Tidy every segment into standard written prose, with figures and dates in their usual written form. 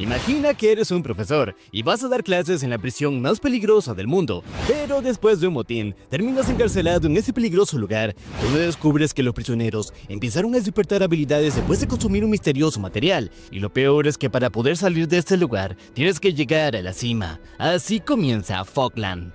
Imagina que eres un profesor y vas a dar clases en la prisión más peligrosa del mundo, pero después de un motín, terminas encarcelado en ese peligroso lugar, donde descubres que los prisioneros empezaron a despertar habilidades después de consumir un misterioso material, y lo peor es que para poder salir de este lugar, tienes que llegar a la cima. Así comienza Fokland.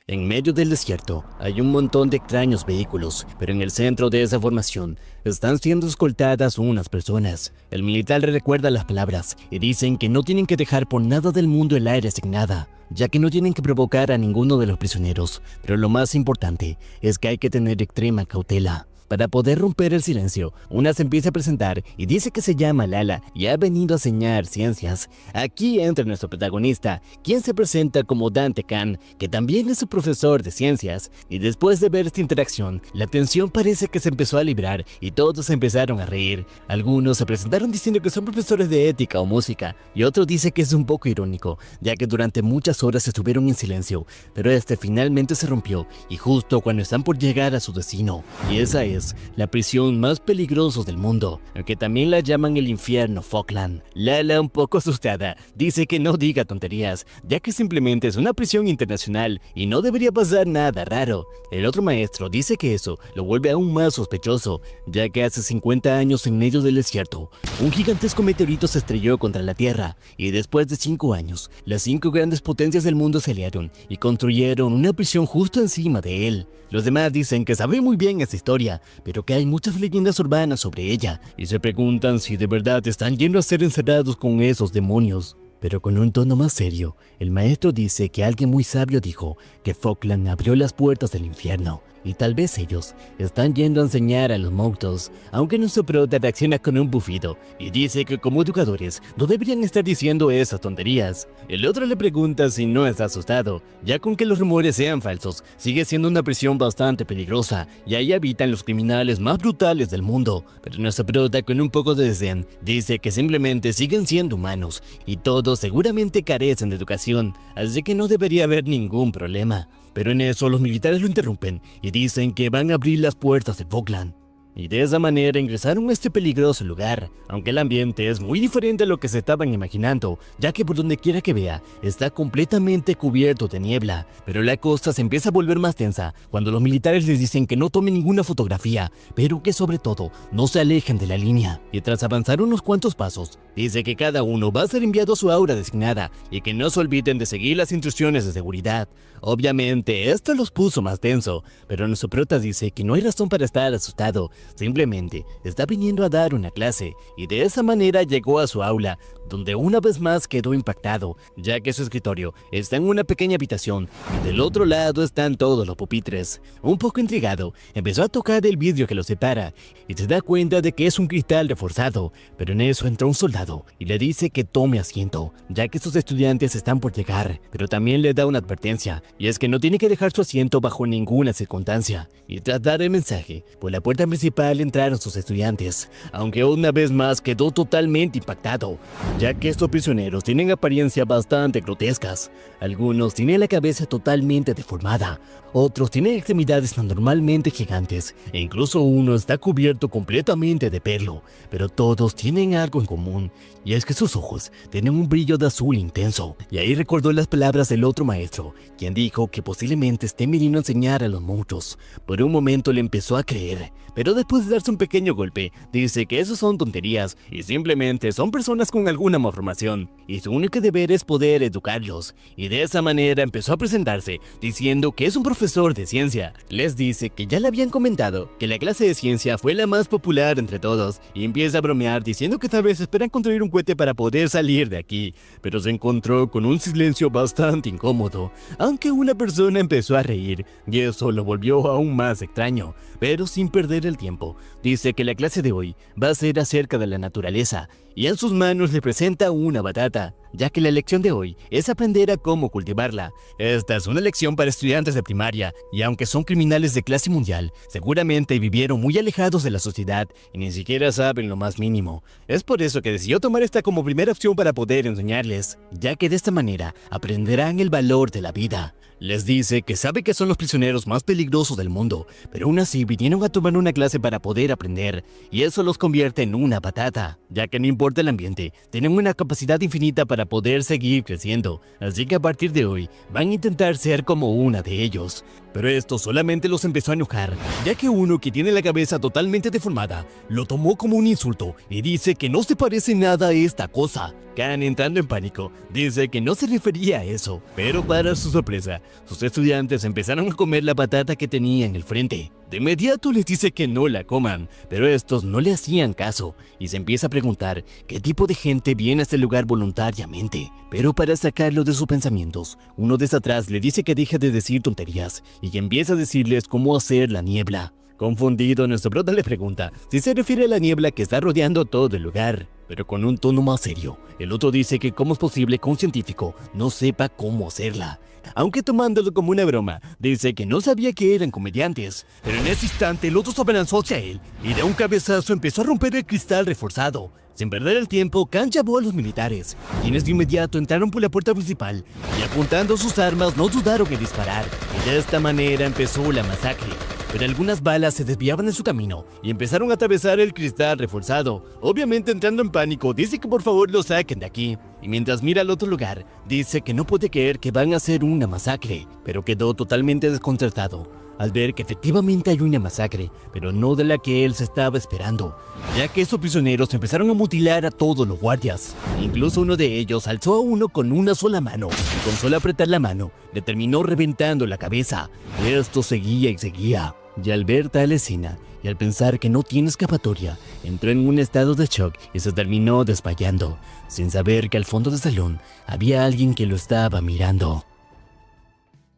En medio del desierto hay un montón de extraños vehículos, pero en el centro de esa formación están siendo escoltadas unas personas. El militar le recuerda las palabras y dicen que no tienen que dejar por nada del mundo el aire sin nada, ya que no tienen que provocar a ninguno de los prisioneros, pero lo más importante es que hay que tener extrema cautela. Para poder romper el silencio, una se empieza a presentar y dice que se llama Lala y ha venido a enseñar ciencias. Aquí entra nuestro protagonista, quien se presenta como Dante Khan, que también es su profesor de ciencias. Y después de ver esta interacción, la tensión parece que se empezó a librar y todos empezaron a reír. Algunos se presentaron diciendo que son profesores de ética o música, y otros dicen que es un poco irónico, ya que durante muchas horas estuvieron en silencio, pero este finalmente se rompió y justo cuando están por llegar a su destino. Y esa es la prisión más peligrosa del mundo, aunque también la llaman el infierno Fokland. Lala, un poco asustada, dice que no diga tonterías, ya que simplemente es una prisión internacional y no debería pasar nada raro. El otro maestro dice que eso lo vuelve aún más sospechoso, ya que hace 50 años en medio del desierto, un gigantesco meteorito se estrelló contra la Tierra, y después de 5 años, las 5 grandes potencias del mundo se aliaron y construyeron una prisión justo encima de él. Los demás dicen que saben muy bien esa historia, pero que hay muchas leyendas urbanas sobre ella, y se preguntan si de verdad están yendo a ser encerrados con esos demonios. Pero con un tono más serio, el maestro dice que alguien muy sabio dijo que Fokland abrió las puertas del infierno, y tal vez ellos están yendo a enseñar a los monstruos, aunque nuestro prota reacciona con un bufido y dice que como educadores no deberían estar diciendo esas tonterías. El otro le pregunta si no está asustado, ya con que los rumores sean falsos, sigue siendo una prisión bastante peligrosa y ahí habitan los criminales más brutales del mundo. Pero nuestro prota, con un poco de desdén, dice que simplemente siguen siendo humanos y todos seguramente carecen de educación, así que no debería haber ningún problema. Pero en eso los militares lo interrumpen y dicen que van a abrir las puertas de Fokland. Y de esa manera ingresaron a este peligroso lugar, aunque el ambiente es muy diferente a lo que se estaban imaginando, ya que por donde quiera que vea, está completamente cubierto de niebla. Pero la costa se empieza a volver más tensa cuando los militares les dicen que no tomen ninguna fotografía, pero que sobre todo no se alejen de la línea. Y tras avanzar unos cuantos pasos, dice que cada uno va a ser enviado a su aura designada y que no se olviden de seguir las instrucciones de seguridad. Obviamente esto los puso más tenso, pero nuestro prota dice que no hay razón para estar asustado, simplemente está viniendo a dar una clase, y de esa manera llegó a su aula, donde una vez más quedó impactado, ya que su escritorio está en una pequeña habitación y del otro lado están todos los pupitres. Un poco intrigado, empezó a tocar el vidrio que los separa y se da cuenta de que es un cristal reforzado, pero en eso entra un soldado y le dice que tome asiento, ya que sus estudiantes están por llegar, pero también le da una advertencia, y es que no tiene que dejar su asiento bajo ninguna circunstancia. Y tras dar el mensaje, por la puerta principal entraron sus estudiantes, aunque una vez más quedó totalmente impactado, ya que estos prisioneros tienen apariencia bastante grotescas. Algunos tienen la cabeza totalmente deformada, otros tienen extremidades anormalmente gigantes, e incluso uno está cubierto completamente de pelo, pero todos tienen algo en común, y es que sus ojos tienen un brillo de azul intenso. Y ahí recordó las palabras del otro maestro, quien dijo que posiblemente esté viniendo a enseñar a los monstruos. Por un momento le empezó a creer, pero después de darse un pequeño golpe, dice que eso son tonterías y simplemente son personas con alguna malformación, y su único deber es poder educarlos. Y de esa manera empezó a presentarse, diciendo que es un profesor de ciencia. Les dice que ya le habían comentado que la clase de ciencia fue la más popular entre todos, y empieza a bromear diciendo que tal vez esperan construir un cohete para poder salir de aquí, pero se encontró con un silencio bastante incómodo, aunque una persona empezó a reír, y eso lo volvió aún más extraño. Pero sin perder el tiempo, dice que la clase de hoy va a ser acerca de la naturaleza, y en sus manos le presenta una batata. ya que la lección de hoy es aprender a cómo cultivarla. Esta es una lección para estudiantes de primaria, y aunque son criminales de clase mundial, seguramente vivieron muy alejados de la sociedad y ni siquiera saben lo más mínimo. Es por eso que decidió tomar esta como primera opción para poder enseñarles, ya que de esta manera aprenderán el valor de la vida. Les dice que sabe que son los prisioneros más peligrosos del mundo, pero aún así vinieron a tomar una clase para poder aprender, y eso los convierte en una patata, ya que no importa el ambiente, tienen una capacidad infinita para poder seguir creciendo, así que a partir de hoy van a intentar ser como una de ellos. Pero esto solamente los empezó a enojar, ya que uno que tiene la cabeza totalmente deformada lo tomó como un insulto y dice que no se parece nada a esta cosa. Khan, entrando en pánico, dice que no se refería a eso, pero para su sorpresa, sus estudiantes empezaron a comer la patata que tenía en el frente. De inmediato les dice que no la coman, pero estos no le hacían caso y se empieza a preguntar qué tipo de gente viene a este lugar voluntariamente. Pero para sacarlo de sus pensamientos, uno desde atrás le dice que deje de decir tonterías y que empieza a decirles cómo hacer la niebla. Confundido, nuestro prota le pregunta si se refiere a la niebla que está rodeando todo el lugar, pero con un tono más serio. El otro dice que cómo es posible que un científico no sepa cómo hacerla. Aunque tomándolo como una broma, dice que no sabía que eran comediantes. Pero en ese instante el otro se abalanzó hacia él y de un cabezazo empezó a romper el cristal reforzado. Sin perder el tiempo, Khan llamó a los militares, quienes de inmediato entraron por la puerta principal y apuntando sus armas no dudaron en disparar. Y de esta manera empezó la masacre. Pero algunas balas se desviaban en su camino y empezaron a atravesar el cristal reforzado. Obviamente, entrando en pánico, dice que por favor lo saquen de aquí. Y mientras mira al otro lugar, dice que no puede creer que van a hacer una masacre, pero quedó totalmente desconcertado al ver que efectivamente hay una masacre, pero no de la que él se estaba esperando, ya que esos prisioneros empezaron a mutilar a todos los guardias. Incluso uno de ellos alzó a uno con una sola mano, y con solo apretar la mano, le terminó reventando la cabeza. Esto seguía y seguía. Y al ver tal escena, y al pensar que no tiene escapatoria, entró en un estado de shock y se terminó desmayando, sin saber que al fondo del salón había alguien que lo estaba mirando.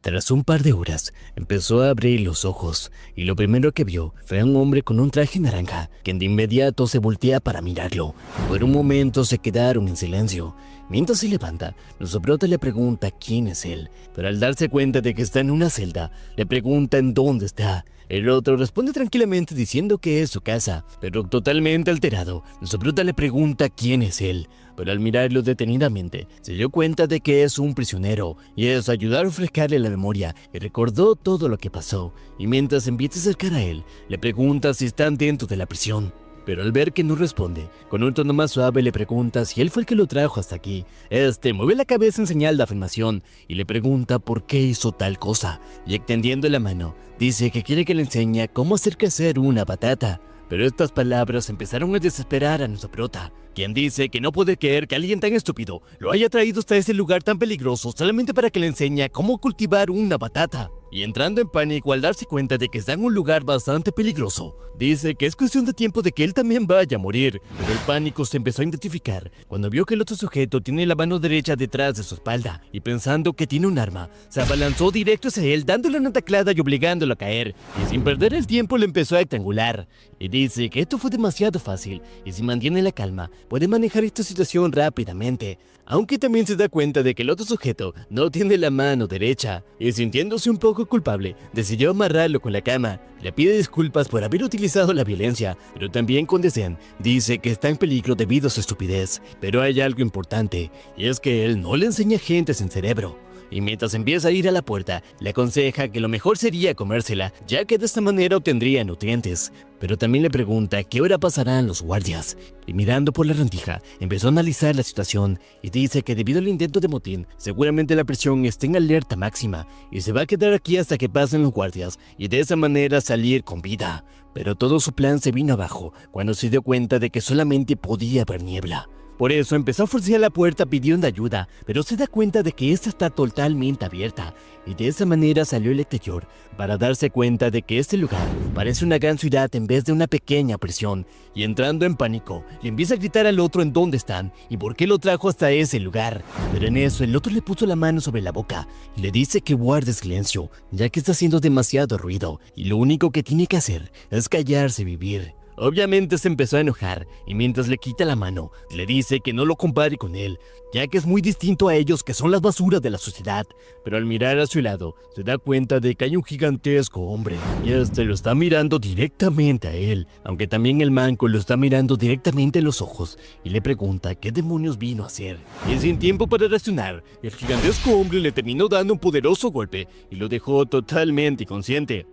Tras un par de horas, empezó a abrir los ojos, y lo primero que vio fue a un hombre con un traje naranja, quien de inmediato se voltea para mirarlo. Por un momento se quedaron en silencio. Mientras se levanta, nuestro prota le pregunta quién es él, pero al darse cuenta de que está en una celda, le pregunta en dónde está. El otro responde tranquilamente diciendo que es su casa, pero totalmente alterado, nuestro prota le pregunta quién es él, pero al mirarlo detenidamente, se dio cuenta de que es un prisionero, y eso ayudó a refrescarle la memoria y recordó todo lo que pasó, y mientras empieza a acercar a él, le pregunta si están dentro de la prisión. Pero al ver que no responde, con un tono más suave le pregunta si él fue el que lo trajo hasta aquí. Este mueve la cabeza en señal de afirmación y le pregunta por qué hizo tal cosa, y extendiendo la mano, dice que quiere que le enseñe cómo hacer crecer una patata. Pero estas palabras empezaron a desesperar a nuestro prota, quien dice que no puede creer que alguien tan estúpido lo haya traído hasta ese lugar tan peligroso solamente para que le enseñe cómo cultivar una patata. Y entrando en pánico al darse cuenta de que está en un lugar bastante peligroso, dice que es cuestión de tiempo de que él también vaya a morir. Pero el pánico se empezó a intensificar cuando vio que el otro sujeto tiene la mano derecha detrás de su espalda, y pensando que tiene un arma, se abalanzó directo hacia él dándole una taclada y obligándolo a caer, y sin perder el tiempo le empezó a estrangular. Y dice que esto fue demasiado fácil, y si mantiene la calma, puede manejar esta situación rápidamente. Aunque también se da cuenta de que el otro sujeto no tiene la mano derecha, y sintiéndose un poco culpable, decidió amarrarlo con la cama. Le pide disculpas por haber utilizado la violencia, pero también con desdén dice que está en peligro debido a su estupidez. Pero hay algo importante, y es que él no le enseña gente sin cerebro. Y mientras empieza a ir a la puerta, le aconseja que lo mejor sería comérsela, ya que de esta manera obtendría nutrientes. Pero también le pregunta qué hora pasarán los guardias. Y mirando por la rendija, empezó a analizar la situación y dice que debido al intento de motín, seguramente la prisión está en alerta máxima y se va a quedar aquí hasta que pasen los guardias y de esa manera salir con vida. Pero todo su plan se vino abajo cuando se dio cuenta de que solamente podía haber niebla. Por eso empezó a forcear la puerta pidiendo ayuda, pero se da cuenta de que esta está totalmente abierta, y de esa manera salió al exterior para darse cuenta de que este lugar parece una gran ciudad en vez de una pequeña prisión, y entrando en pánico, le empieza a gritar al otro en dónde están y por qué lo trajo hasta ese lugar. Pero en eso el otro le puso la mano sobre la boca y le dice que guarde silencio, ya que está haciendo demasiado ruido, y lo único que tiene que hacer es callarse y vivir. Obviamente se empezó a enojar y mientras le quita la mano, le dice que no lo compare con él, ya que es muy distinto a ellos que son las basuras de la sociedad. Pero al mirar a su lado, se da cuenta de que hay un gigantesco hombre y este lo está mirando directamente a él, aunque también el manco lo está mirando directamente en los ojos y le pregunta qué demonios vino a hacer. Y sin tiempo para reaccionar, el gigantesco hombre le terminó dando un poderoso golpe y lo dejó totalmente inconsciente.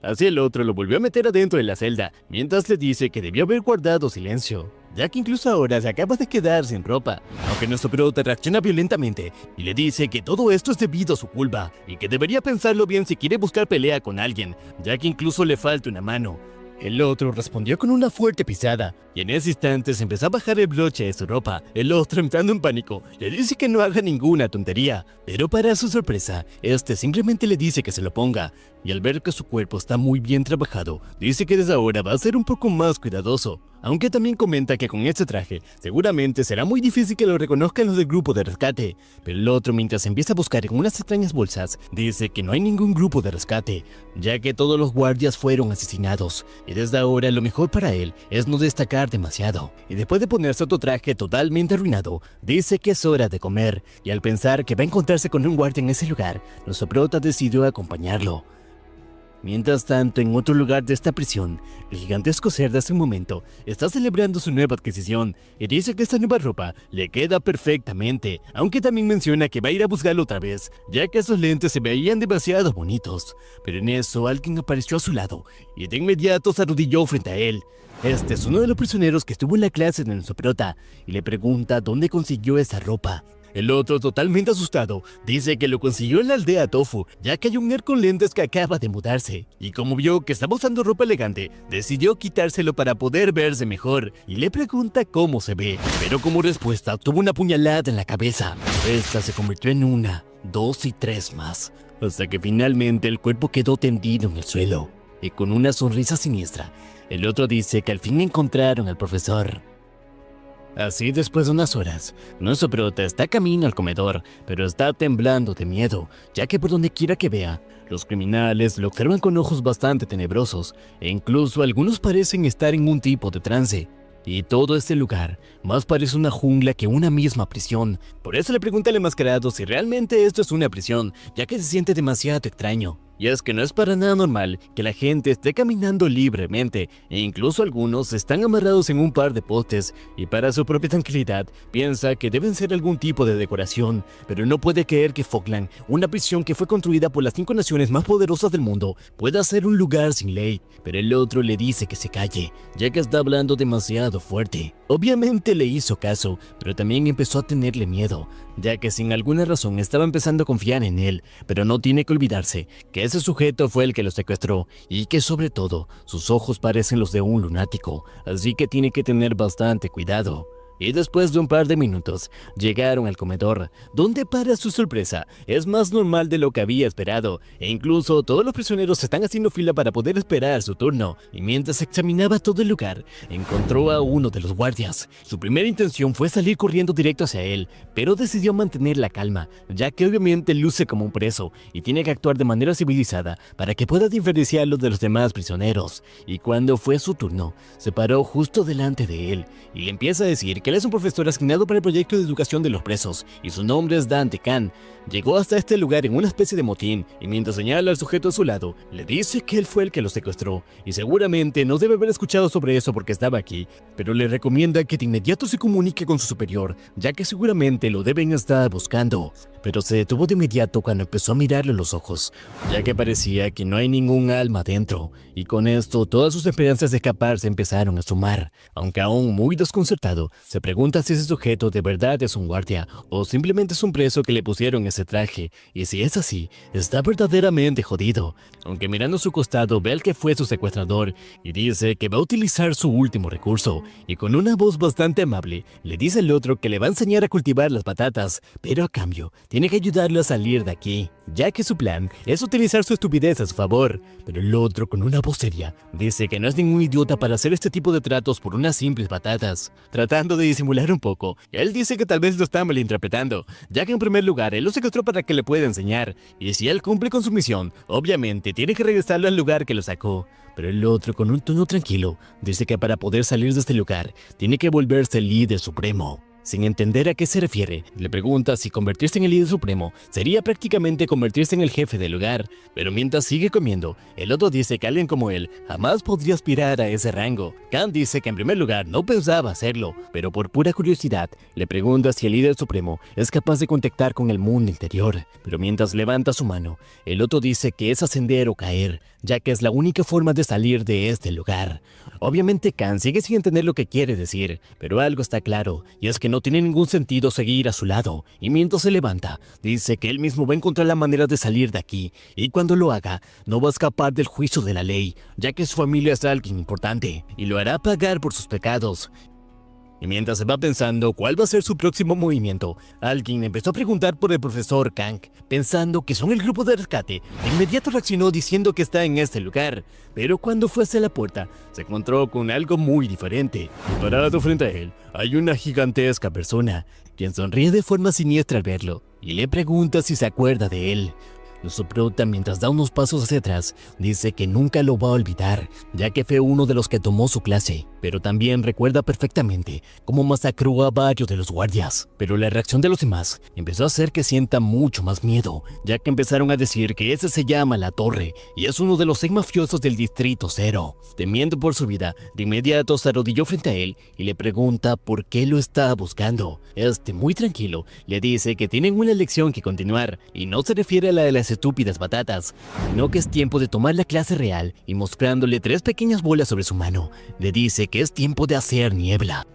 Así el otro lo volvió a meter adentro de la celda, mientras le dice que debió haber guardado silencio, ya que incluso ahora se acaba de quedar sin ropa. Aunque nuestro prota reacciona violentamente y le dice que todo esto es debido a su culpa y que debería pensarlo bien si quiere buscar pelea con alguien, ya que incluso le falta una mano. El otro respondió con una fuerte pisada, y en ese instante se empezó a bajar el broche de su ropa. El otro, entrando en pánico, le dice que no haga ninguna tontería, pero para su sorpresa, este simplemente le dice que se lo ponga, y al ver que su cuerpo está muy bien trabajado, dice que desde ahora va a ser un poco más cuidadoso. Aunque también comenta que con este traje, seguramente será muy difícil que lo reconozcan los del grupo de rescate. Pero el otro, mientras empieza a buscar en unas extrañas bolsas, dice que no hay ningún grupo de rescate, ya que todos los guardias fueron asesinados, y desde ahora lo mejor para él es no destacar demasiado. Y después de ponerse otro traje totalmente arruinado, dice que es hora de comer, y al pensar que va a encontrarse con un guardia en ese lugar, nuestro prota decidió acompañarlo. Mientras tanto, en otro lugar de esta prisión, el gigantesco cerdo hace un momento está celebrando su nueva adquisición y dice que esta nueva ropa le queda perfectamente, aunque también menciona que va a ir a buscarlo otra vez, ya que esos lentes se veían demasiado bonitos. Pero en eso alguien apareció a su lado y de inmediato se arrodilló frente a él. Este es uno de los prisioneros que estuvo en la clase de nuestro prota y le pregunta dónde consiguió esa ropa. El otro, totalmente asustado, dice que lo consiguió en la aldea Tofu, ya que hay un nerd con lentes que acaba de mudarse. Y como vio que estaba usando ropa elegante, decidió quitárselo para poder verse mejor, y le pregunta cómo se ve. Pero como respuesta, obtuvo una puñalada en la cabeza. Esta se convirtió en 1, 2 y 3 más, hasta que finalmente el cuerpo quedó tendido en el suelo. Y con una sonrisa siniestra, el otro dice que al fin encontraron al profesor. Así, después de unas horas, nuestro prota está camino al comedor, pero está temblando de miedo, ya que por donde quiera que vea, los criminales lo observan con ojos bastante tenebrosos, e incluso algunos parecen estar en un tipo de trance. Y todo este lugar más parece una jungla que una misma prisión. Por eso le pregunta al enmascarado si realmente esto es una prisión, ya que se siente demasiado extraño. Y es que no es para nada normal que la gente esté caminando libremente, e incluso algunos están amarrados en un par de postes, y para su propia tranquilidad piensa que deben ser algún tipo de decoración, pero no puede creer que Falkland, una prisión que fue construida por las 5 naciones más poderosas del mundo, pueda ser un lugar sin ley. Pero el otro le dice que se calle, ya que está hablando demasiado fuerte. Obviamente le hizo caso, pero también empezó a tenerle miedo, ya que sin alguna razón estaba empezando a confiar en él, pero no tiene que olvidarse que ese sujeto fue el que lo secuestró y que sobre todo sus ojos parecen los de un lunático, así que tiene que tener bastante cuidado. Y después de un par de minutos, llegaron al comedor, donde para su sorpresa, es más normal de lo que había esperado, e incluso todos los prisioneros están haciendo fila para poder esperar su turno, y mientras examinaba todo el lugar, encontró a uno de los guardias. Su primera intención fue salir corriendo directo hacia él, pero decidió mantener la calma, ya que obviamente luce como un preso, y tiene que actuar de manera civilizada para que pueda diferenciarlo de los demás prisioneros. Y cuando fue su turno, se paró justo delante de él, y le empieza a decir que él es un profesor asignado para el proyecto de educación de los presos, y su nombre es Dante Khan. Llegó hasta este lugar en una especie de motín, y mientras señala al sujeto a su lado, le dice que él fue el que lo secuestró, y seguramente no debe haber escuchado sobre eso porque estaba aquí, pero le recomienda que de inmediato se comunique con su superior, ya que seguramente lo deben estar buscando. Pero se detuvo de inmediato cuando empezó a mirarle los ojos, ya que parecía que no hay ningún alma dentro, y con esto todas sus esperanzas de escapar se empezaron a sumar. Aunque aún muy desconcertado, se pregunta si ese sujeto de verdad es un guardia, o simplemente es un preso que le pusieron ese traje, y si es así, está verdaderamente jodido. Aunque mirando a su costado ve al que fue su secuestrador, y dice que va a utilizar su último recurso, y con una voz bastante amable, le dice al otro que le va a enseñar a cultivar las patatas, pero a cambio, tiene que ayudarlo a salir de aquí, ya que su plan es utilizar su estupidez a su favor. Pero el otro, con una voz seria, dice que no es ningún idiota para hacer este tipo de tratos por unas simples patatas. Tratando de de disimular un poco. Él dice que tal vez lo está malinterpretando, ya que en primer lugar él lo secuestró para que le pueda enseñar, y si él cumple con su misión, obviamente tiene que regresarlo al lugar que lo sacó. Pero el otro, con un tono tranquilo, dice que para poder salir de este lugar, tiene que volverse el líder supremo. Sin entender a qué se refiere, le pregunta si convertirse en el líder supremo sería prácticamente convertirse en el jefe del lugar, pero mientras sigue comiendo, el otro dice que alguien como él jamás podría aspirar a ese rango. Khan dice que en primer lugar no pensaba hacerlo, pero por pura curiosidad, le pregunta si el líder supremo es capaz de contactar con el mundo interior, pero mientras levanta su mano, el otro dice que es ascender o caer, ya que es la única forma de salir de este lugar. Obviamente Khan sigue sin entender lo que quiere decir, pero algo está claro, y es que no tiene ningún sentido seguir a su lado, y mientras se levanta, dice que él mismo va a encontrar la manera de salir de aquí, y cuando lo haga, no va a escapar del juicio de la ley, ya que su familia es alguien importante, y lo hará pagar por sus pecados. Y mientras se va pensando cuál va a ser su próximo movimiento, alguien empezó a preguntar por el profesor Kang, pensando que son el grupo de rescate. De inmediato reaccionó diciendo que está en este lugar, pero cuando fue hacia la puerta, se encontró con algo muy diferente. Y parado frente a él, hay una gigantesca persona, quien sonríe de forma siniestra al verlo, y le pregunta si se acuerda de él. Nuestro prota, mientras da unos pasos hacia atrás, dice que nunca lo va a olvidar, ya que fue uno de los que tomó su clase, pero también recuerda perfectamente cómo masacró a varios de los guardias. Pero la reacción de los demás empezó a hacer que sienta mucho más miedo, ya que empezaron a decir que ese se llama La Torre y es uno de los 6 mafiosos del Distrito Cero. Temiendo por su vida, de inmediato se arrodilló frente a él y le pregunta por qué lo está buscando. Muy tranquilo, le dice que tienen una lección que continuar, y no se refiere a la de las estúpidas batatas, sino que es tiempo de tomar la clase real, y mostrándole 3 pequeñas bolas sobre su mano, le dice que es tiempo de hacer niebla.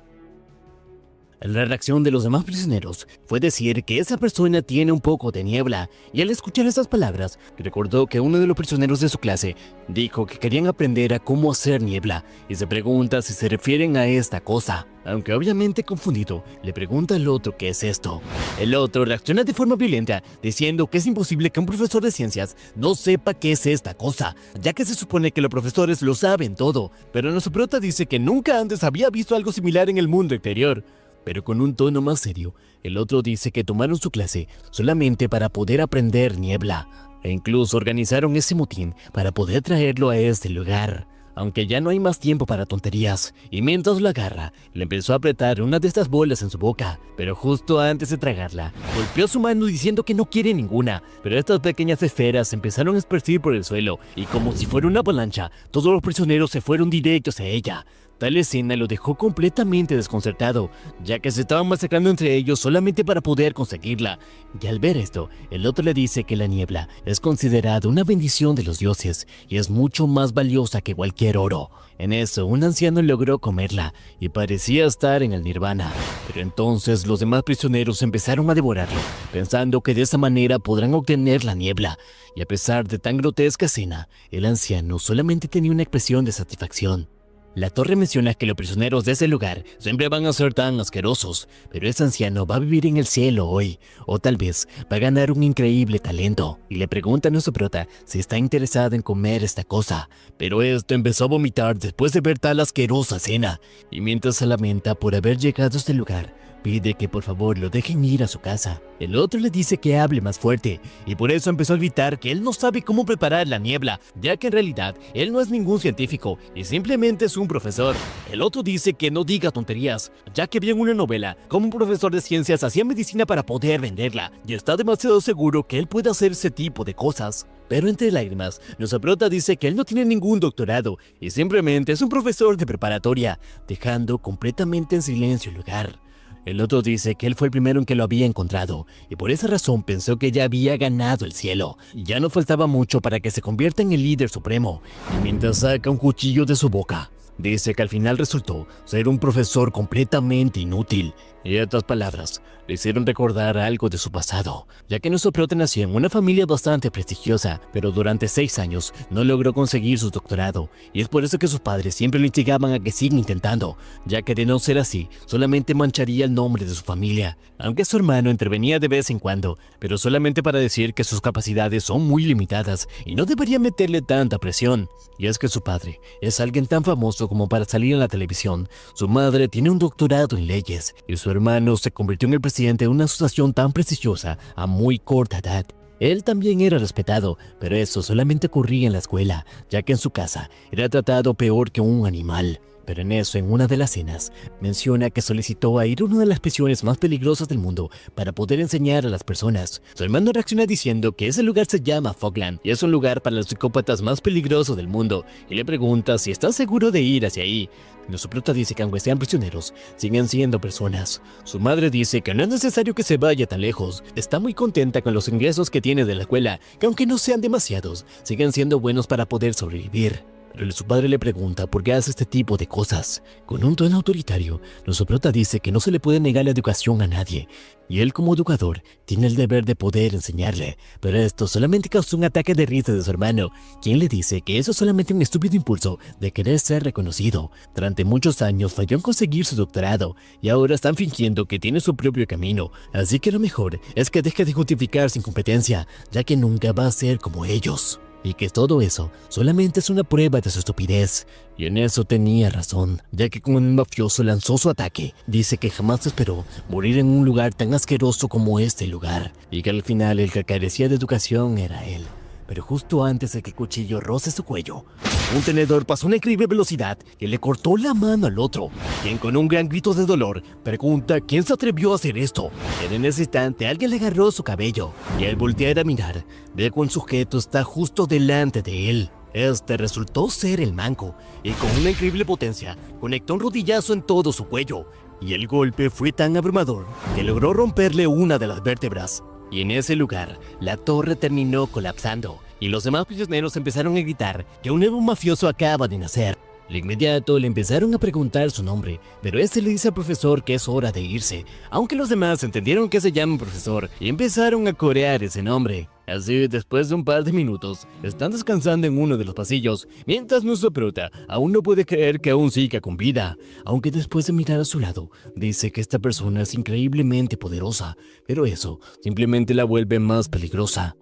La reacción de los demás prisioneros fue decir que esa persona tiene un poco de niebla, y al escuchar esas palabras, recordó que uno de los prisioneros de su clase dijo que querían aprender a cómo hacer niebla, y se pregunta si se refieren a esta cosa. Aunque obviamente confundido, le pregunta al otro qué es esto. El otro reacciona de forma violenta, diciendo que es imposible que un profesor de ciencias no sepa qué es esta cosa, ya que se supone que los profesores lo saben todo, pero nuestro prota dice que nunca antes había visto algo similar en el mundo exterior. Pero con un tono más serio, el otro dice que tomaron su clase solamente para poder aprender niebla, e incluso organizaron ese motín para poder traerlo a este lugar. Aunque ya no hay más tiempo para tonterías, y mientras lo agarra, le empezó a apretar una de estas bolas en su boca, pero justo antes de tragarla, golpeó su mano diciendo que no quiere ninguna, pero estas pequeñas esferas empezaron a esparcir por el suelo, y como si fuera una avalancha, todos los prisioneros se fueron directos a ella. Tal escena lo dejó completamente desconcertado, ya que se estaban masacrando entre ellos solamente para poder conseguirla. Y al ver esto, el otro le dice que la niebla es considerada una bendición de los dioses y es mucho más valiosa que cualquier oro. En eso, un anciano logró comerla y parecía estar en el nirvana. Pero entonces los demás prisioneros empezaron a devorarlo, pensando que de esa manera podrán obtener la niebla. Y a pesar de tan grotesca escena, el anciano solamente tenía una expresión de satisfacción. La torre menciona que los prisioneros de ese lugar siempre van a ser tan asquerosos, pero ese anciano va a vivir en el cielo hoy, o tal vez va a ganar un increíble talento, y le pregunta a nuestro prota si está interesado en comer esta cosa, pero esto empezó a vomitar después de ver tal asquerosa escena, y mientras se lamenta por haber llegado a este lugar, pide que por favor lo dejen ir a su casa. El otro le dice que hable más fuerte, y por eso empezó a gritar que él no sabe cómo preparar la niebla, ya que en realidad él no es ningún científico y simplemente es un profesor. El otro dice que no diga tonterías, ya que vio en una novela cómo un profesor de ciencias hacía medicina para poder venderla, y está demasiado seguro que él puede hacer ese tipo de cosas. Pero entre lágrimas, nuestra prota dice que él no tiene ningún doctorado y simplemente es un profesor de preparatoria, dejando completamente en silencio el lugar. El otro dice que él fue el primero en que lo había encontrado, y por esa razón pensó que ya había ganado el cielo. Ya no faltaba mucho para que se convierta en el líder supremo, y mientras saca un cuchillo de su boca, dice que al final resultó ser un profesor completamente inútil, Y estas palabras le hicieron recordar algo de su pasado, ya que nuestro prota nació en una familia bastante prestigiosa, pero durante 6 años no logró conseguir su doctorado, y es por eso que sus padres siempre lo instigaban a que siga intentando, ya que de no ser así, solamente mancharía el nombre de su familia, aunque su hermano intervenía de vez en cuando, pero solamente para decir que sus capacidades son muy limitadas y no debería meterle tanta presión. Y es que su padre es alguien tan famoso como para salir en la televisión, su madre tiene un doctorado en leyes, y su hermano se convirtió en el presidente de una asociación tan prestigiosa a muy corta edad. Él también era respetado, pero eso solamente ocurría en la escuela, ya que en su casa era tratado peor que un animal. Pero en eso, en una de las cenas, menciona que solicitó a ir a una de las prisiones más peligrosas del mundo para poder enseñar a las personas. Su hermano reacciona diciendo que ese lugar se llama Fogland y es un lugar para los psicópatas más peligrosos del mundo, y le pregunta si está seguro de ir hacia ahí. Nuestro prota dice que aunque sean prisioneros, siguen siendo personas. Su madre dice que no es necesario que se vaya tan lejos. Está muy contenta con los ingresos que tiene de la escuela, que aunque no sean demasiados, siguen siendo buenos para poder sobrevivir. Pero su padre le pregunta por qué hace este tipo de cosas. Con un tono autoritario, nuestro prota dice que no se le puede negar la educación a nadie, y él como educador tiene el deber de poder enseñarle. Pero esto solamente causó un ataque de risa de su hermano, quien le dice que eso es solamente un estúpido impulso de querer ser reconocido. Durante muchos años falló en conseguir su doctorado, y ahora están fingiendo que tiene su propio camino, así que lo mejor es que deje de justificar su incompetencia, ya que nunca va a ser como ellos. Y que todo eso solamente es una prueba de su estupidez. Y en eso tenía razón, ya que cuando el mafioso lanzó su ataque, dice que jamás esperó morir en un lugar tan asqueroso como este lugar, y que al final el que carecía de educación era él. Pero justo antes de que el cuchillo roce su cuello, un tenedor pasó a una increíble velocidad que le cortó la mano al otro, quien con un gran grito de dolor pregunta quién se atrevió a hacer esto. Pero en ese instante alguien le agarró su cabello, y al voltear a mirar, ve que un sujeto está justo delante de él. Este resultó ser el manco, y con una increíble potencia conectó un rodillazo en todo su cuello, y el golpe fue tan abrumador que logró romperle una de las vértebras. Y en ese lugar, la torre terminó colapsando, y los demás prisioneros empezaron a gritar que un nuevo mafioso acaba de nacer. De inmediato le empezaron a preguntar su nombre, pero este le dice al profesor que es hora de irse, aunque los demás entendieron que se llama profesor y empezaron a corear ese nombre. Así, después de un par de minutos, están descansando en uno de los pasillos, mientras nuestro prota aún no puede creer que aún siga con vida, aunque después de mirar a su lado, dice que esta persona es increíblemente poderosa, pero eso simplemente la vuelve más peligrosa.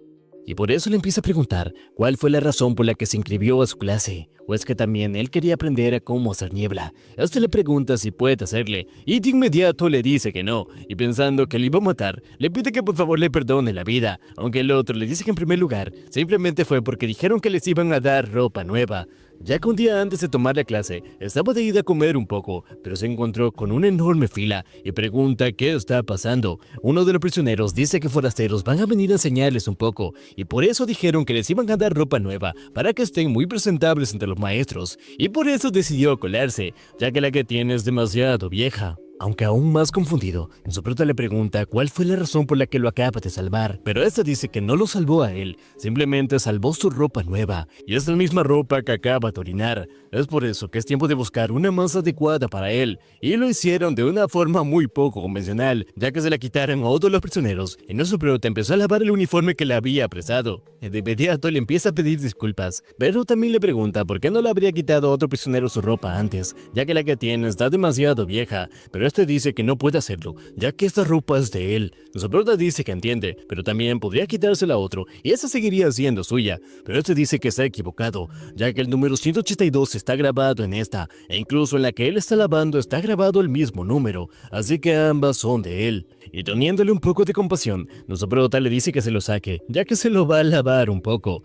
Y por eso le empieza a preguntar cuál fue la razón por la que se inscribió a su clase, o es que también él quería aprender a cómo hacer niebla. Este le pregunta si puede hacerle, y de inmediato le dice que no, y pensando que le iba a matar, le pide que por favor le perdone la vida, aunque el otro le dice que en primer lugar, simplemente fue porque dijeron que les iban a dar ropa nueva. Ya que un día antes de tomar la clase, estaba de ida a comer un poco, pero se encontró con una enorme fila y pregunta qué está pasando. Uno de los prisioneros dice que forasteros van a venir a enseñarles un poco, y por eso dijeron que les iban a dar ropa nueva, para que estén muy presentables entre los maestros, y por eso decidió colarse, ya que la que tiene es demasiado vieja. Aunque aún más confundido, su prota le pregunta cuál fue la razón por la que lo acaba de salvar, pero esta dice que no lo salvó a él, simplemente salvó su ropa nueva, y es la misma ropa que acaba de orinar. Es por eso que es tiempo de buscar una más adecuada para él, y lo hicieron de una forma muy poco convencional, ya que se la quitaron a otros los prisioneros, y nuestro prota empezó a lavar el uniforme que le había apresado. De inmediato le empieza a pedir disculpas, pero también le pregunta por qué no le habría quitado a otro prisionero su ropa antes, ya que la que tiene está demasiado vieja, pero este dice que no puede hacerlo, ya que esta ropa es de él. Nuestro prota dice que entiende, pero también podría quitársela a otro, y esa seguiría siendo suya, pero este dice que está equivocado, ya que el número 182 está grabado en esta, e incluso en la que él está lavando está grabado el mismo número, así que ambas son de él. Y teniéndole un poco de compasión, nuestro prota le dice que se lo saque, ya que se lo va a lavar un poco.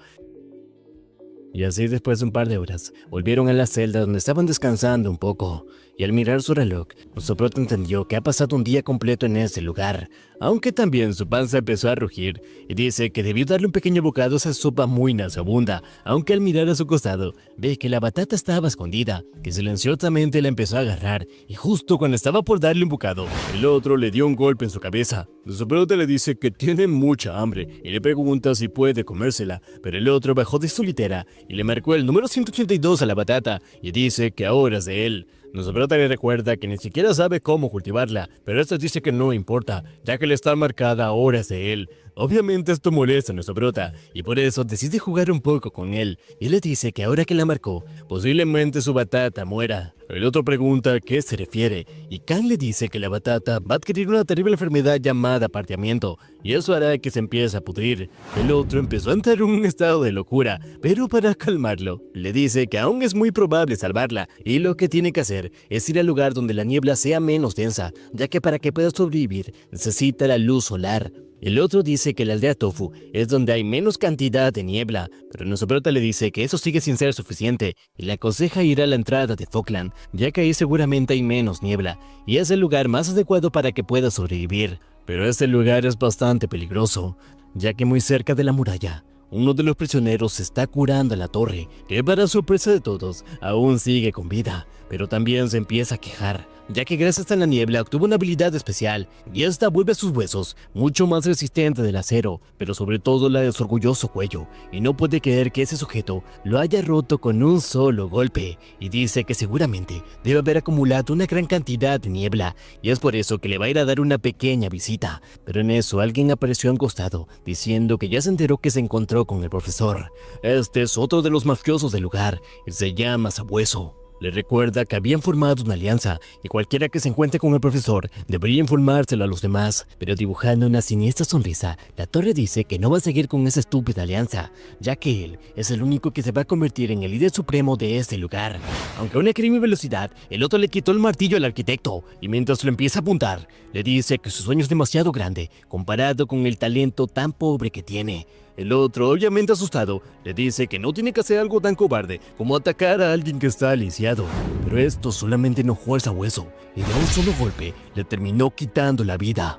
Y así después de un par de horas, volvieron a la celda donde estaban descansando un poco, y al mirar su reloj, nuestro prota entendió que ha pasado un día completo en ese lugar, aunque también su panza empezó a rugir, y dice que debió darle un pequeño bocado a esa sopa muy nauseabunda, aunque al mirar a su costado, ve que la batata estaba escondida, que silenciosamente la empezó a agarrar, y justo cuando estaba por darle un bocado, el otro le dio un golpe en su cabeza. Nuestro prota le dice que tiene mucha hambre, y le pregunta si puede comérsela, pero el otro bajó de su litera, y le marcó el número 182 a la batata, y dice que ahora es de él. Nosotros le recuerda que ni siquiera sabe cómo cultivarla, pero este dice que no importa, ya que le está marcada ahora es de él. Obviamente esto molesta a nuestro prota, y por eso decide jugar un poco con él, y le dice que ahora que la marcó, posiblemente su batata muera. El otro pregunta a qué se refiere, y Kang le dice que la batata va a adquirir una terrible enfermedad llamada apareamiento, y eso hará que se empiece a pudrir. El otro empezó a entrar en un estado de locura, pero para calmarlo, le dice que aún es muy probable salvarla, y lo que tiene que hacer es ir al lugar donde la niebla sea menos densa, ya que para que pueda sobrevivir necesita la luz solar. El otro dice que la aldea Tofu es donde hay menos cantidad de niebla, pero nuestro prota le dice que eso sigue sin ser suficiente y le aconseja ir a la entrada de Falkland, ya que ahí seguramente hay menos niebla y es el lugar más adecuado para que pueda sobrevivir. Pero este lugar es bastante peligroso, ya que muy cerca de la muralla, uno de los prisioneros se está curando en la torre, que para sorpresa de todos, aún sigue con vida, pero también se empieza a quejar, ya que gracias a la niebla obtuvo una habilidad especial, y esta vuelve a sus huesos mucho más resistente del acero, pero sobre todo la de su orgulloso cuello, y no puede creer que ese sujeto lo haya roto con un solo golpe, y dice que seguramente debe haber acumulado una gran cantidad de niebla, y es por eso que le va a ir a dar una pequeña visita, pero en eso alguien apareció a un costado, diciendo que ya se enteró que se encontró con el profesor. Este es otro de los mafiosos del lugar, y se llama Sabueso. Le recuerda que habían formado una alianza y cualquiera que se encuentre con el profesor debería informárselo a los demás, pero dibujando una siniestra sonrisa, la torre dice que no va a seguir con esa estúpida alianza, ya que él es el único que se va a convertir en el líder supremo de este lugar. Aunque a una increíble velocidad, el otro le quitó el martillo al arquitecto y mientras lo empieza a apuntar, le dice que su sueño es demasiado grande comparado con el talento tan pobre que tiene. El otro, obviamente asustado, le dice que no tiene que hacer algo tan cobarde como atacar a alguien que está lisiado. Pero esto solamente enojó al Sabueso y de un solo golpe le terminó quitando la vida.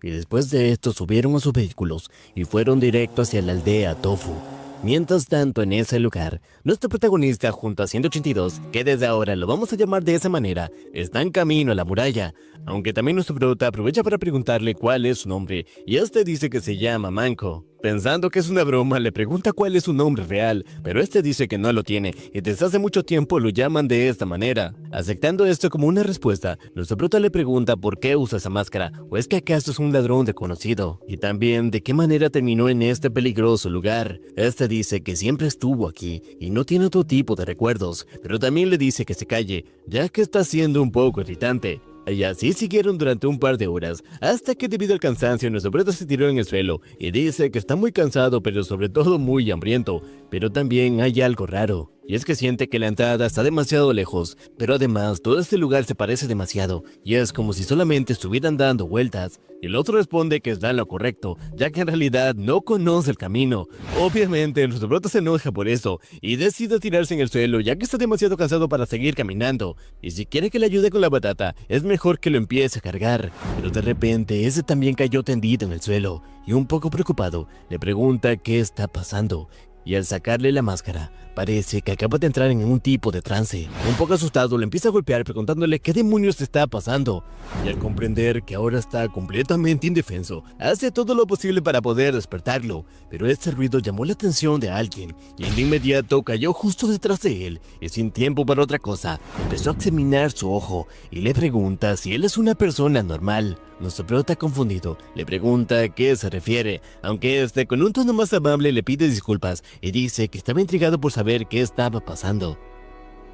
Y después de esto subieron a sus vehículos y fueron directo hacia la aldea Tofu. Mientras tanto, en ese lugar, nuestro protagonista junto a 182, que desde ahora lo vamos a llamar de esa manera, está en camino a la muralla, aunque también nuestro prota aprovecha para preguntarle cuál es su nombre, y este dice que se llama Manco. Pensando que es una broma, le pregunta cuál es su nombre real, pero este dice que no lo tiene, y desde hace mucho tiempo lo llaman de esta manera. Aceptando esto como una respuesta, nuestro prota le pregunta por qué usa esa máscara, o es que acaso es un ladrón desconocido, y también de qué manera terminó en este peligroso lugar. Este dice que siempre estuvo aquí, y no tiene otro tipo de recuerdos, pero también le dice que se calle, ya que está siendo un poco irritante. Y así siguieron durante un par de horas, hasta que debido al cansancio nuestro prota se tiró en el suelo y dice que está muy cansado pero sobre todo muy hambriento, pero también hay algo raro. Y es que siente que la entrada está demasiado lejos, pero además todo este lugar se parece demasiado, y es como si solamente estuvieran dando vueltas. Y el otro responde que está en lo correcto, ya que en realidad no conoce el camino. Obviamente nuestro prota se enoja por eso, y decide tirarse en el suelo ya que está demasiado cansado para seguir caminando. Y si quiere que le ayude con la batata, es mejor que lo empiece a cargar. Pero de repente ese también cayó tendido en el suelo, y un poco preocupado, le pregunta qué está pasando. Y al sacarle la máscara, parece que acaba de entrar en un tipo de trance. Un poco asustado, le empieza a golpear preguntándole qué demonios está pasando. Y al comprender que ahora está completamente indefenso, hace todo lo posible para poder despertarlo. Pero este ruido llamó la atención de alguien, y de inmediato cayó justo detrás de él. Y sin tiempo para otra cosa, empezó a examinar su ojo y le pregunta si él es una persona normal. Nuestro prota confundido le pregunta a qué se refiere, aunque este con un tono más amable le pide disculpas y dice que estaba intrigado por saber qué estaba pasando.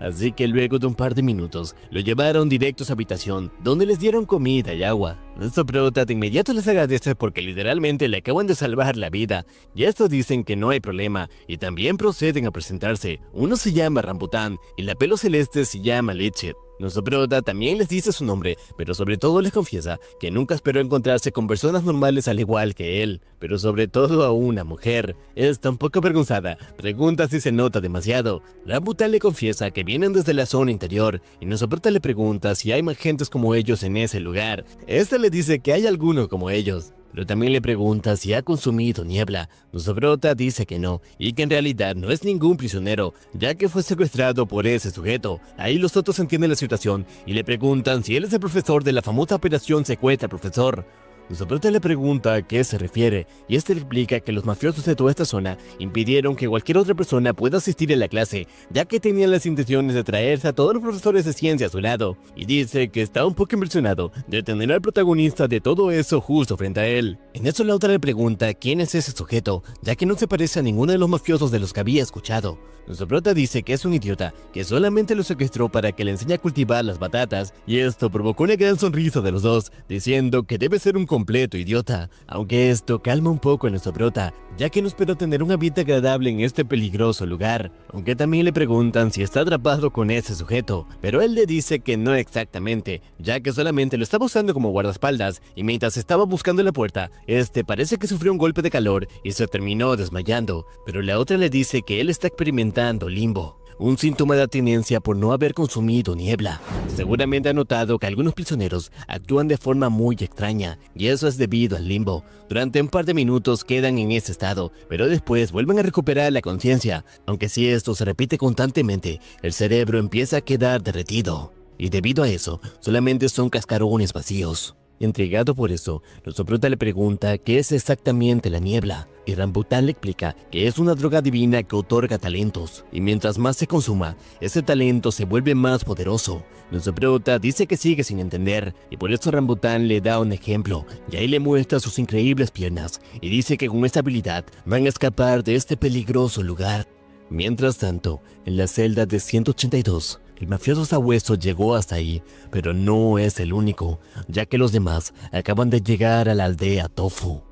Así que luego de un par de minutos, lo llevaron directo a su habitación, donde les dieron comida y agua. Nuestro prota de inmediato les agradece porque literalmente le acaban de salvar la vida, y estos dicen que no hay problema, y también proceden a presentarse. Uno se llama Rambután, y la pelo celeste se llama Lichet. Nuestro prota también les dice su nombre, pero sobre todo les confiesa que nunca esperó encontrarse con personas normales al igual que él, pero sobre todo a una mujer. Está un poco avergonzada, pregunta si se nota demasiado. Rambután le confiesa que vienen desde la zona interior, y nuestro prota le pregunta si hay más gentes como ellos en ese lugar. Este le dice que hay alguno como ellos, pero también le pregunta si ha consumido niebla. Nuestro prota dice que no, y que en realidad no es ningún prisionero, ya que fue secuestrado por ese sujeto. Ahí los otros entienden la situación y le preguntan si él es el profesor de la famosa operación Secuestra al Profesor. Nuestro prota le pregunta a qué se refiere, y este le explica que los mafiosos de toda esta zona impidieron que cualquier otra persona pueda asistir a la clase, ya que tenían las intenciones de traerse a todos los profesores de ciencia a su lado, y dice que está un poco impresionado de tener al protagonista de todo eso justo frente a él. En eso la otra le pregunta quién es ese sujeto, ya que no se parece a ninguno de los mafiosos de los que había escuchado. Nuestro prota dice que es un idiota, que solamente lo secuestró para que le enseñe a cultivar las batatas, y esto provocó una gran sonrisa de los dos, diciendo que debe ser un completo idiota. Aunque esto calma un poco a nuestro prota, ya que no espera tener un ambiente agradable en este peligroso lugar. Aunque también le preguntan si está atrapado con ese sujeto, pero él le dice que no exactamente, ya que solamente lo estaba usando como guardaespaldas, y mientras estaba buscando la puerta, este parece que sufrió un golpe de calor y se terminó desmayando. Pero la otra le dice que él está experimentando limbo, un síntoma de abstinencia por no haber consumido niebla. Seguramente ha notado que algunos prisioneros actúan de forma muy extraña, y eso es debido al limbo. Durante un par de minutos quedan en ese estado, pero después vuelven a recuperar la conciencia. Aunque si esto se repite constantemente, el cerebro empieza a quedar derretido, y debido a eso, solamente son cascarones vacíos. Intrigado por eso, nuestro prota le pregunta qué es exactamente la niebla, y Rambutan le explica que es una droga divina que otorga talentos, y mientras más se consuma, ese talento se vuelve más poderoso. Nuestro prota dice que sigue sin entender, y por eso Rambutan le da un ejemplo, y ahí le muestra sus increíbles piernas, y dice que con esta habilidad van a escapar de este peligroso lugar. Mientras tanto, en la celda de 182, el mafioso sabueso llegó hasta ahí, pero no es el único, ya que los demás acaban de llegar a la aldea Tofu.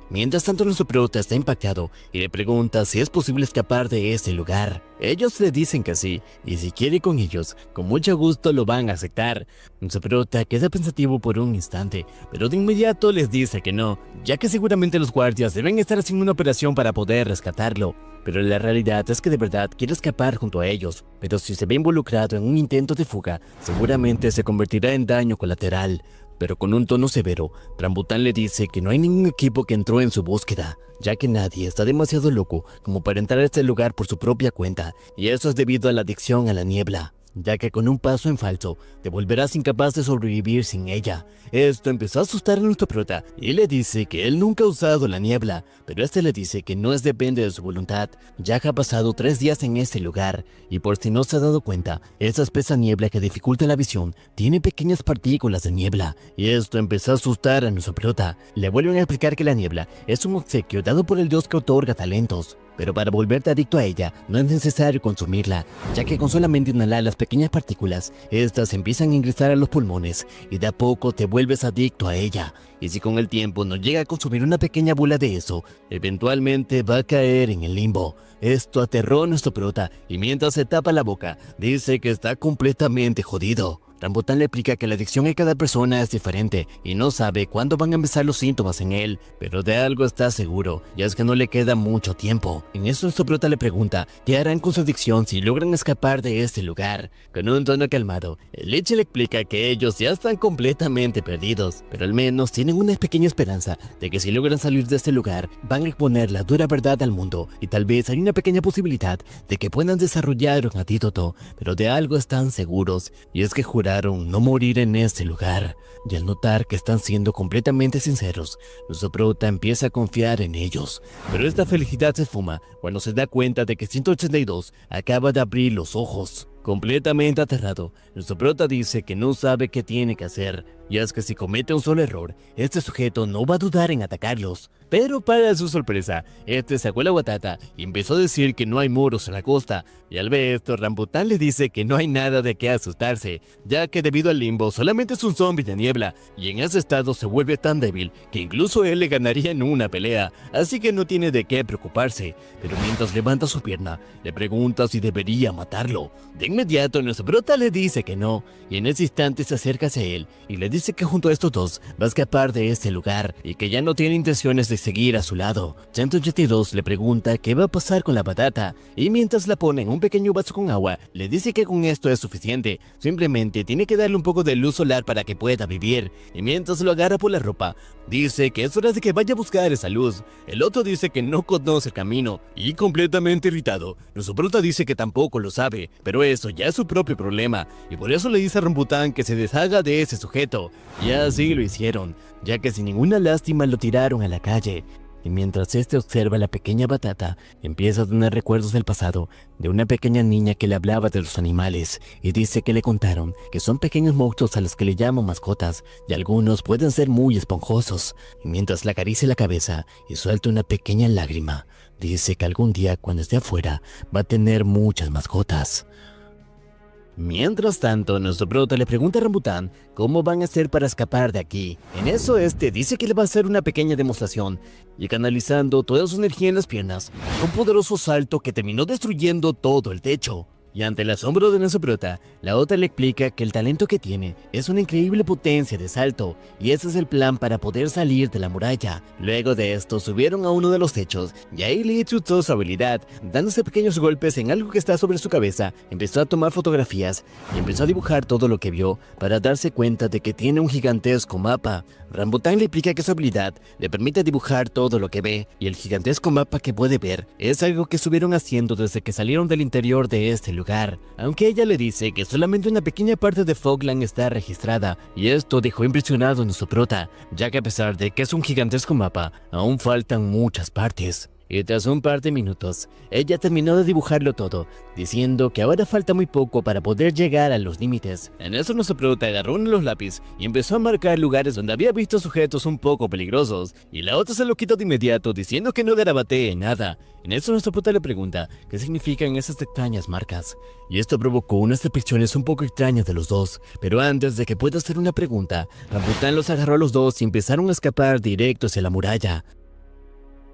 Mientras tanto, nuestro prota está impactado y le pregunta si es posible escapar de ese lugar. Ellos le dicen que sí, y si quiere con ellos, con mucho gusto lo van a aceptar. Nuestro prota queda pensativo por un instante, pero de inmediato les dice que no, ya que seguramente los guardias deben estar haciendo una operación para poder rescatarlo. Pero la realidad es que de verdad quiere escapar junto a ellos, pero si se ve involucrado en un intento de fuga, seguramente se convertirá en daño colateral. Pero con un tono severo, Rambutan le dice que no hay ningún equipo que entró en su búsqueda, ya que nadie está demasiado loco como para entrar a este lugar por su propia cuenta, y eso es debido a la adicción a la niebla, ya que con un paso en falso te volverás incapaz de sobrevivir sin ella. Esto empezó a asustar a nuestro prota y le dice que él nunca ha usado la niebla, pero este le dice que no es depende de su voluntad, ya que ha pasado 3 días en este lugar, y por si no se ha dado cuenta, esa espesa niebla que dificulta la visión tiene pequeñas partículas de niebla, y esto empezó a asustar a nuestro prota. Le vuelven a explicar que la niebla es un obsequio dado por el dios que otorga talentos, pero para volverte adicto a ella no es necesario consumirla, ya que con solamente inhalar las pequeñas partículas, estas empiezan a ingresar a los pulmones y de a poco te vuelves adicto a ella. Y si con el tiempo no llega a consumir una pequeña bola de eso, eventualmente va a caer en el limbo. Esto aterró a nuestro prota y mientras se tapa la boca, dice que está completamente jodido. Rambutan le explica que la adicción en cada persona es diferente y no sabe cuándo van a empezar los síntomas en él, pero de algo está seguro, y es que no le queda mucho tiempo. En eso nuestro prota le pregunta qué harán con su adicción si logran escapar de este lugar. Con un tono calmado, el Liche le explica que ellos ya están completamente perdidos, pero al menos tienen una pequeña esperanza de que si logran salir de este lugar, van a exponer la dura verdad al mundo, y tal vez hay una pequeña posibilidad de que puedan desarrollar un antídoto, pero de algo están seguros, y es que juraron no morir en este lugar. Y al notar que están siendo completamente sinceros, nuestro prota empieza a confiar en ellos. Pero esta felicidad se esfuma cuando se da cuenta de que 182 acaba de abrir los ojos. Completamente aterrado, nuestro prota dice que no sabe qué tiene que hacer, y es que si comete un solo error, este sujeto no va a dudar en atacarlos. Pero para su sorpresa, este sacó la batata y empezó a decir que no hay muros en la costa, y al ver esto, Rambutan le dice que no hay nada de qué asustarse, ya que debido al limbo solamente es un zombie de niebla, y en ese estado se vuelve tan débil que incluso él le ganaría en una pelea, así que no tiene de qué preocuparse. Pero mientras levanta su pierna, le pregunta si debería matarlo. De inmediato nuestro prota le dice que no, y en ese instante se acerca hacia él y le dice que junto a estos dos va a escapar de este lugar y que ya no tiene intenciones de seguir a su lado. 182 le pregunta qué va a pasar con la batata, y mientras la pone en un pequeño vaso con agua, le dice que con esto es suficiente, simplemente tiene que darle un poco de luz solar para que pueda vivir, y mientras lo agarra por la ropa, dice que es hora de que vaya a buscar esa luz. El otro dice que no conoce el camino, y completamente irritado, nuestro prota dice que tampoco lo sabe, pero eso ya es su propio problema, y por eso le dice a Rambutan que se deshaga de ese sujeto. suelo. Y así lo hicieron, ya que sin ninguna lástima lo tiraron a la calle. Y mientras este observa a la pequeña Batata, empieza a tener recuerdos del pasado de una pequeña niña que le hablaba de los animales y dice que le contaron que son pequeños monstruos a los que le llaman mascotas y algunos pueden ser muy esponjosos. Y mientras le acaricia la cabeza y suelta una pequeña lágrima, dice que algún día cuando esté afuera va a tener muchas mascotas. Mientras tanto, nuestro prota le pregunta a Rambután cómo van a hacer para escapar de aquí. En eso este dice que le va a hacer una pequeña demostración y canalizando toda su energía en las piernas, un poderoso salto que terminó destruyendo todo el techo. Y ante el asombro de nuestro prota, la otra le explica que el talento que tiene es una increíble potencia de salto y ese es el plan para poder salir de la muralla. Luego de esto subieron a uno de los techos y ahí Lee usó su habilidad, dándose pequeños golpes en algo que está sobre su cabeza, empezó a tomar fotografías y empezó a dibujar todo lo que vio para darse cuenta de que tiene un gigantesco mapa. Rambután le explica que su habilidad le permite dibujar todo lo que ve y el gigantesco mapa que puede ver es algo que estuvieron haciendo desde que salieron del interior de este lugar, aunque ella le dice que solamente una pequeña parte de Fogland está registrada y esto dejó impresionado a nuestro prota, ya que a pesar de que es un gigantesco mapa, aún faltan muchas partes. Y tras un par de minutos, ella terminó de dibujarlo todo, diciendo que ahora falta muy poco para poder llegar a los límites. En eso nuestro prota agarró uno de los lápices y empezó a marcar lugares donde había visto sujetos un poco peligrosos, y la otra se lo quitó de inmediato diciendo que no garabatee nada. En eso nuestro prota le pregunta qué significan esas extrañas marcas, y esto provocó unas expresiones un poco extrañas de los dos, pero antes de que pueda hacer una pregunta, Rambután los agarró a los dos y empezaron a escapar directo hacia la muralla.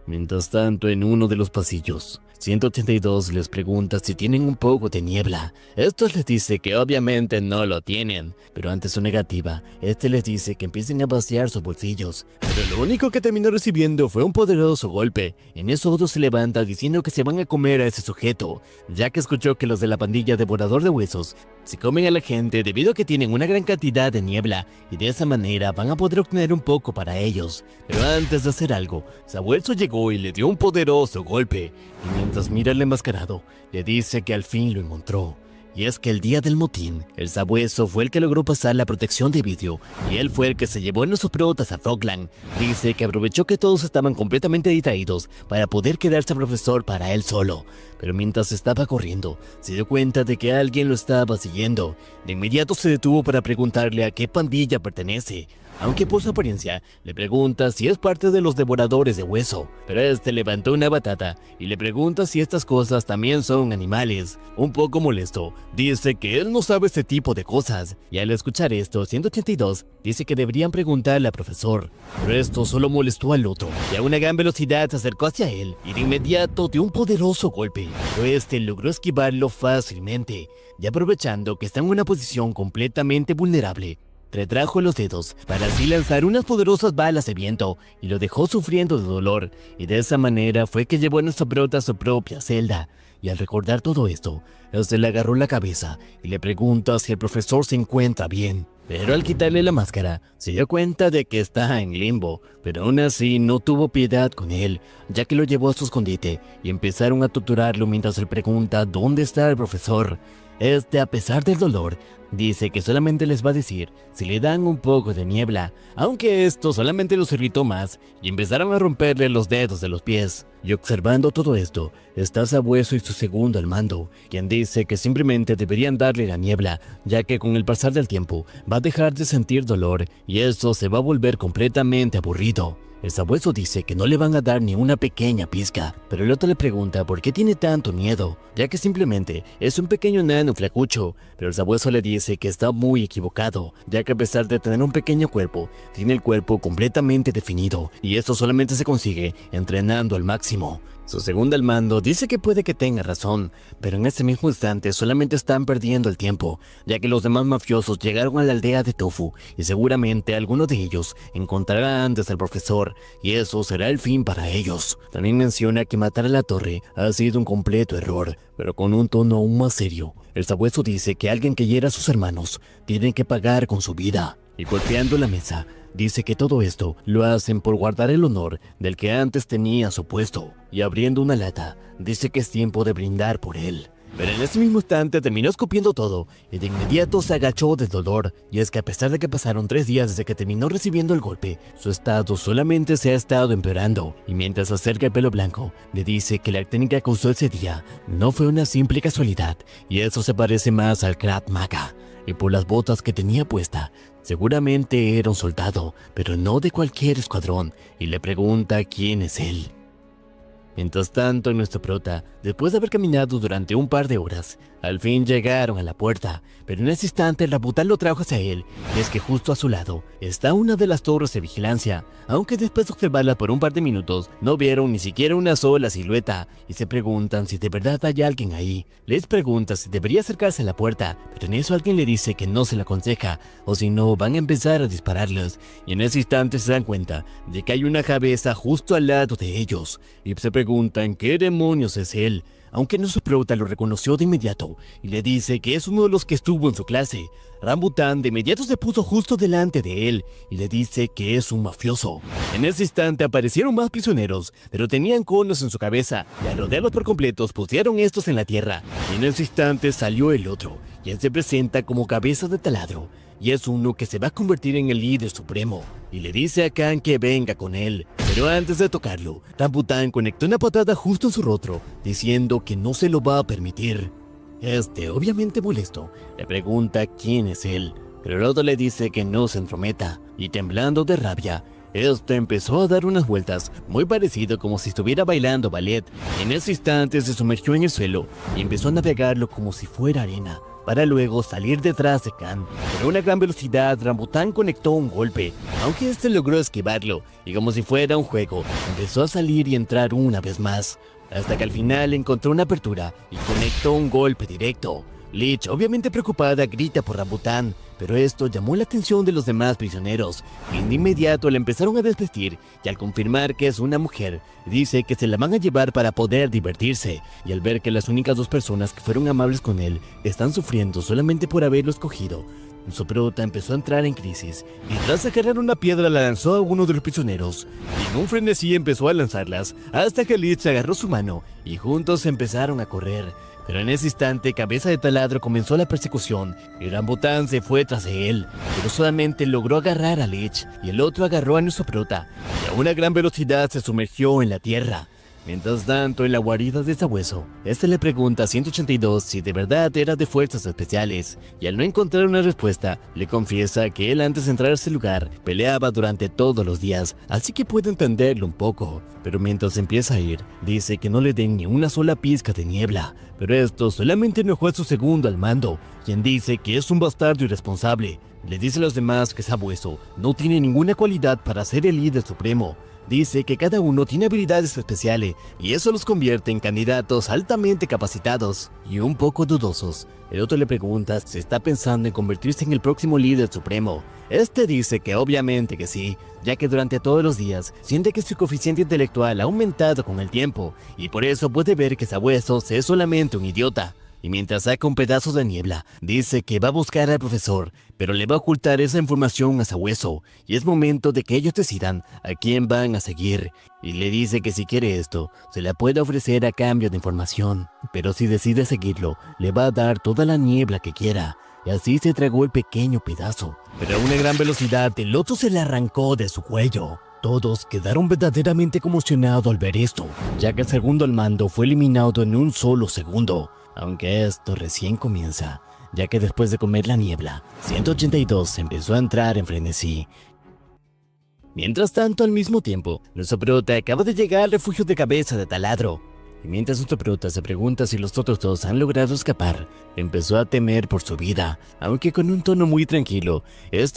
Mientras tanto, en uno de los pasillos, 182 les pregunta si tienen un poco de niebla. Estos les dice que obviamente no lo tienen, pero ante su negativa, este les dice que empiecen a vaciar sus bolsillos. Pero lo único que terminó recibiendo fue un poderoso golpe. En eso otro se levanta diciendo que se van a comer a ese sujeto, ya que escuchó que los de la pandilla Devorador de Huesos se comen a la gente debido a que tienen una gran cantidad de niebla y de esa manera van a poder obtener un poco para ellos. Pero antes de hacer algo, Sabueso llegó y le dio un poderoso golpe, y mientras mira al enmascarado, le dice que al fin lo encontró. Y es que el día del motín, el Sabueso fue el que logró pasar la protección de vidrio, y él fue el que se llevó a nuestros protas a Fogland. Dice que aprovechó que todos estaban completamente distraídos para poder quedarse profesor para él solo. Pero mientras estaba corriendo, se dio cuenta de que alguien lo estaba siguiendo. De inmediato se detuvo para preguntarle a qué pandilla pertenece, aunque por su apariencia le pregunta si es parte de los devoradores de hueso, pero este levantó una batata y le pregunta si estas cosas también son animales. Un poco molesto, dice que él no sabe este tipo de cosas, y al escuchar esto, 182 dice que deberían preguntarle al profesor, pero esto solo molestó al otro, y a una gran velocidad se acercó hacia él y de inmediato dio un poderoso golpe, pero este logró esquivarlo fácilmente, y aprovechando que está en una posición completamente vulnerable, retrajo los dedos para así lanzar unas poderosas balas de viento y lo dejó sufriendo de dolor, y de esa manera fue que llevó a nuestro prota a su propia celda. Y al recordar todo esto, se le agarró la cabeza y le pregunta si el profesor se encuentra bien. Pero al quitarle la máscara, se dio cuenta de que está en limbo, pero aún así no tuvo piedad con él, ya que lo llevó a su escondite y empezaron a torturarlo mientras él pregunta dónde está el profesor. A pesar del dolor, dice que solamente les va a decir si le dan un poco de niebla, aunque esto solamente los irritó más y empezaron a romperle los dedos de los pies. Y observando todo esto, está Sabueso y su segundo al mando, quien dice que simplemente deberían darle la niebla, ya que con el pasar del tiempo va a dejar de sentir dolor y eso se va a volver completamente aburrido. El Sabueso dice que no le van a dar ni una pequeña pizca, pero el otro le pregunta por qué tiene tanto miedo, ya que simplemente es un pequeño nano flacucho, pero el Sabueso le dice que está muy equivocado, ya que a pesar de tener un pequeño cuerpo, tiene el cuerpo completamente definido, y esto solamente se consigue entrenando al máximo. Su segundo al mando dice que puede que tenga razón, pero en ese mismo instante solamente están perdiendo el tiempo, ya que los demás mafiosos llegaron a la aldea de Tofu y seguramente alguno de ellos encontrará antes al profesor y eso será el fin para ellos. También menciona que matar a la torre ha sido un completo error, pero con un tono aún más serio. El Sabueso dice que alguien que hiera a sus hermanos tiene que pagar con su vida. Y golpeando la mesa, dice que todo esto lo hacen por guardar el honor del que antes tenía su puesto. Y abriendo una lata, dice que es tiempo de brindar por él. pero en ese mismo instante terminó escupiendo todo y de inmediato se agachó del dolor. Y es que a pesar de que pasaron 3 días desde que terminó recibiendo el golpe, su estado solamente se ha estado empeorando. Y mientras se acerca el pelo blanco, le dice que la técnica que usó ese día no fue una simple casualidad, y eso se parece más al Krav Maga. Y por las botas que tenía puesta, seguramente era un soldado, pero no de cualquier escuadrón, y le pregunta quién es él. Mientras tanto, nuestro prota, después de haber caminado durante un par de horas, al fin llegaron a la puerta, pero en ese instante Rambutan lo trajo hacia él, y es que justo a su lado está una de las torres de vigilancia, aunque después de observarla por un par de minutos, no vieron ni siquiera una sola silueta, y se preguntan si de verdad hay alguien ahí. Les pregunta si debería acercarse a la puerta, pero en eso alguien le dice que no se la aconseja, o si no van a empezar a dispararlos, y en ese instante se dan cuenta de que hay una cabeza justo al lado de ellos, y se preguntan qué demonios es él. Aunque nuestro prota lo reconoció de inmediato y le dice que es uno de los que estuvo en su clase, Rambutan de inmediato se puso justo delante de él y le dice que es un mafioso. En ese instante aparecieron más prisioneros, pero tenían conos en su cabeza y al rodearlos por completos pusieron estos en la tierra. Y en ese instante salió el otro y él se presenta como cabeza de taladro. Y es uno que se va a convertir en el líder supremo, y le dice a Khan que venga con él. Pero antes de tocarlo, Rambutan conectó una patada justo en su rostro, diciendo que no se lo va a permitir. Obviamente molesto, le pregunta quién es él, pero el otro le dice que no se entrometa, y temblando de rabia, empezó a dar unas vueltas, muy parecido como si estuviera bailando ballet. En ese instante se sumergió en el suelo y empezó a navegarlo como si fuera arena, para luego salir detrás de Khan. Pero a una gran velocidad, Rambutan conectó un golpe, aunque logró esquivarlo, y como si fuera un juego, empezó a salir y entrar una vez más, hasta que al final encontró una apertura y conectó un golpe directo. Lich, obviamente preocupada, grita por Rambutan, pero esto llamó la atención de los demás prisioneros, y de inmediato le empezaron a desvestir, y al confirmar que es una mujer, dice que se la van a llevar para poder divertirse, y al ver que las únicas 2 personas que fueron amables con él están sufriendo solamente por haberlo escogido, su prota empezó a entrar en crisis, y tras agarrar una piedra la lanzó a uno de los prisioneros, y en un frenesí empezó a lanzarlas, hasta que Lich agarró su mano, y juntos empezaron a correr. Pero en ese instante, Cabeza de Taladro comenzó la persecución, y Rambutan se fue tras de él, pero solamente logró agarrar a Lich, y el otro agarró a nuestro prota, y a una gran velocidad se sumergió en la tierra. Mientras tanto, en la guarida de Sabueso, le pregunta a 182 si de verdad era de fuerzas especiales, y al no encontrar una respuesta, le confiesa que él antes de entrar a ese lugar, peleaba durante todos los días, así que puede entenderlo un poco. Pero mientras empieza a ir, dice que no le den ni una sola pizca de niebla, pero esto solamente enojó a su segundo al mando, quien dice que es un bastardo irresponsable. Le dice a los demás que Sabueso no tiene ninguna cualidad para ser el líder supremo. Dice que cada uno tiene habilidades especiales y eso los convierte en candidatos altamente capacitados y un poco dudosos. El otro le pregunta si está pensando en convertirse en el próximo líder supremo. Dice que obviamente que sí, ya que durante todos los días siente que su coeficiente intelectual ha aumentado con el tiempo y por eso puede ver que Sabueso es solamente un idiota. Y mientras saca un pedazo de niebla, dice que va a buscar al profesor, pero le va a ocultar esa información a Sabueso, y es momento de que ellos decidan a quién van a seguir. Y le dice que si quiere esto, se la puede ofrecer a cambio de información, pero si decide seguirlo, le va a dar toda la niebla que quiera. Y así se tragó el pequeño pedazo, pero a una gran velocidad el otro se le arrancó de su cuello. Todos quedaron verdaderamente conmocionados al ver esto, ya que el segundo al mando fue eliminado en un solo segundo. Aunque esto recién comienza, ya que después de comer la niebla, 182 empezó a entrar en frenesí. Mientras tanto, al mismo tiempo, nuestro prota acaba de llegar al refugio de Cabeza de Taladro. Y mientras nuestro prota se pregunta si los otros 2 han logrado escapar, empezó a temer por su vida, aunque con un tono muy tranquilo.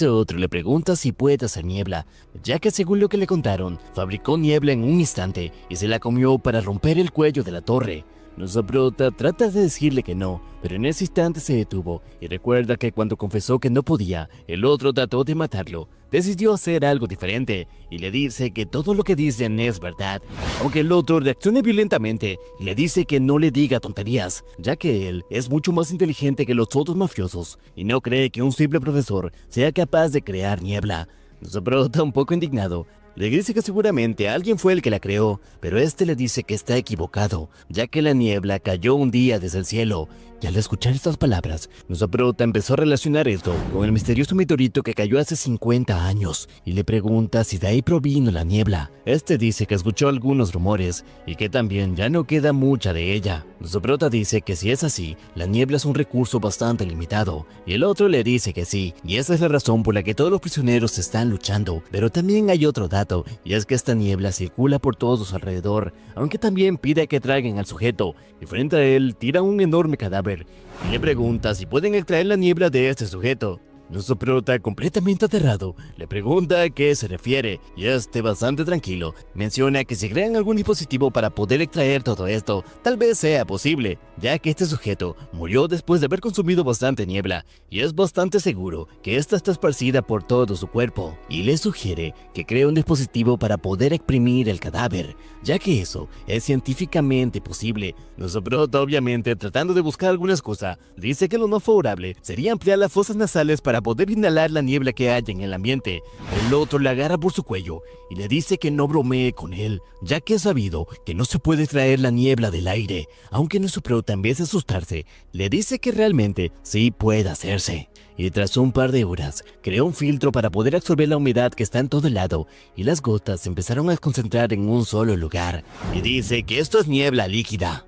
Otro le pregunta si puede hacer niebla, ya que según lo que le contaron, fabricó niebla en un instante y se la comió para romper el cuello de la torre. Nuestro prota trata de decirle que no, pero en ese instante se detuvo y recuerda que cuando confesó que no podía, el otro trató de matarlo. Decidió hacer algo diferente y le dice que todo lo que dicen es verdad, aunque el otro reacciona violentamente y le dice que no le diga tonterías, ya que él es mucho más inteligente que los otros mafiosos y no cree que un simple profesor sea capaz de crear niebla. Nuestro prota, un poco indignado, Le dice que seguramente alguien fue el que la creó, pero este le dice que está equivocado, ya que la niebla cayó un día desde el cielo. Y al escuchar estas palabras, nuestro prota empezó a relacionar esto con el misterioso meteorito que cayó hace 50 años y le pregunta si de ahí provino la niebla. Este dice que escuchó algunos rumores y que también ya no queda mucha de ella. Nuestro prota dice que si es así, la niebla es un recurso bastante limitado, y el otro le dice que sí, y esa es la razón por la que todos los prisioneros están luchando. Pero también hay otro dato, y es que esta niebla circula por todos su alrededor, aunque también pide que traigan al sujeto, y frente a él tira un enorme cadáver, y le pregunta si pueden extraer la niebla de este sujeto. Nuestro prota, completamente aterrado, le pregunta a qué se refiere, y este, bastante tranquilo, menciona que si crean algún dispositivo para poder extraer todo esto, tal vez sea posible, ya que este sujeto murió después de haber consumido bastante niebla, y es bastante seguro que esta está esparcida por todo su cuerpo, y le sugiere que cree un dispositivo para poder exprimir el cadáver, ya que eso es científicamente posible. Nuestro prota, obviamente tratando de buscar alguna excusa, dice que lo más favorable sería ampliar las fosas nasales para poder inhalar la niebla que hay en el ambiente. El otro le agarra por su cuello y le dice que no bromee con él, ya que es sabido que no se puede extraer la niebla del aire. Aunque nuestro prota, en vez de asustarse, le dice que realmente sí puede hacerse. Y tras un par de horas, creó un filtro para poder absorber la humedad que está en todo lado, y las gotas se empezaron a concentrar en un solo lugar. Y dice que esto es niebla líquida.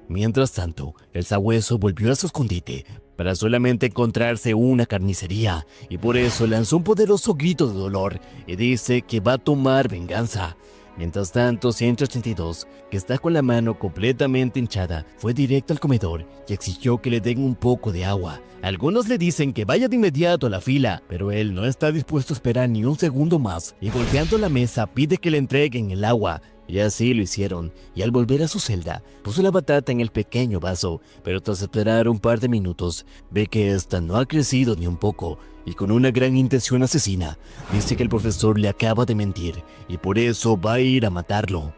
Mientras tanto, el sabueso volvió a su escondite para solamente encontrarse una carnicería, y por eso lanzó un poderoso grito de dolor y dice que va a tomar venganza. Mientras tanto, 182, que está con la mano completamente hinchada, fue directo al comedor y exigió que le den un poco de agua. Algunos le dicen que vaya de inmediato a la fila, pero él no está dispuesto a esperar ni un segundo más, y golpeando la mesa pide que le entreguen el agua. Y así lo hicieron, y al volver a su celda, puso la batata en el pequeño vaso, pero tras esperar un par de minutos, ve que esta no ha crecido ni un poco, y con una gran intención asesina, dice que el profesor le acaba de mentir, y por eso va a ir a matarlo.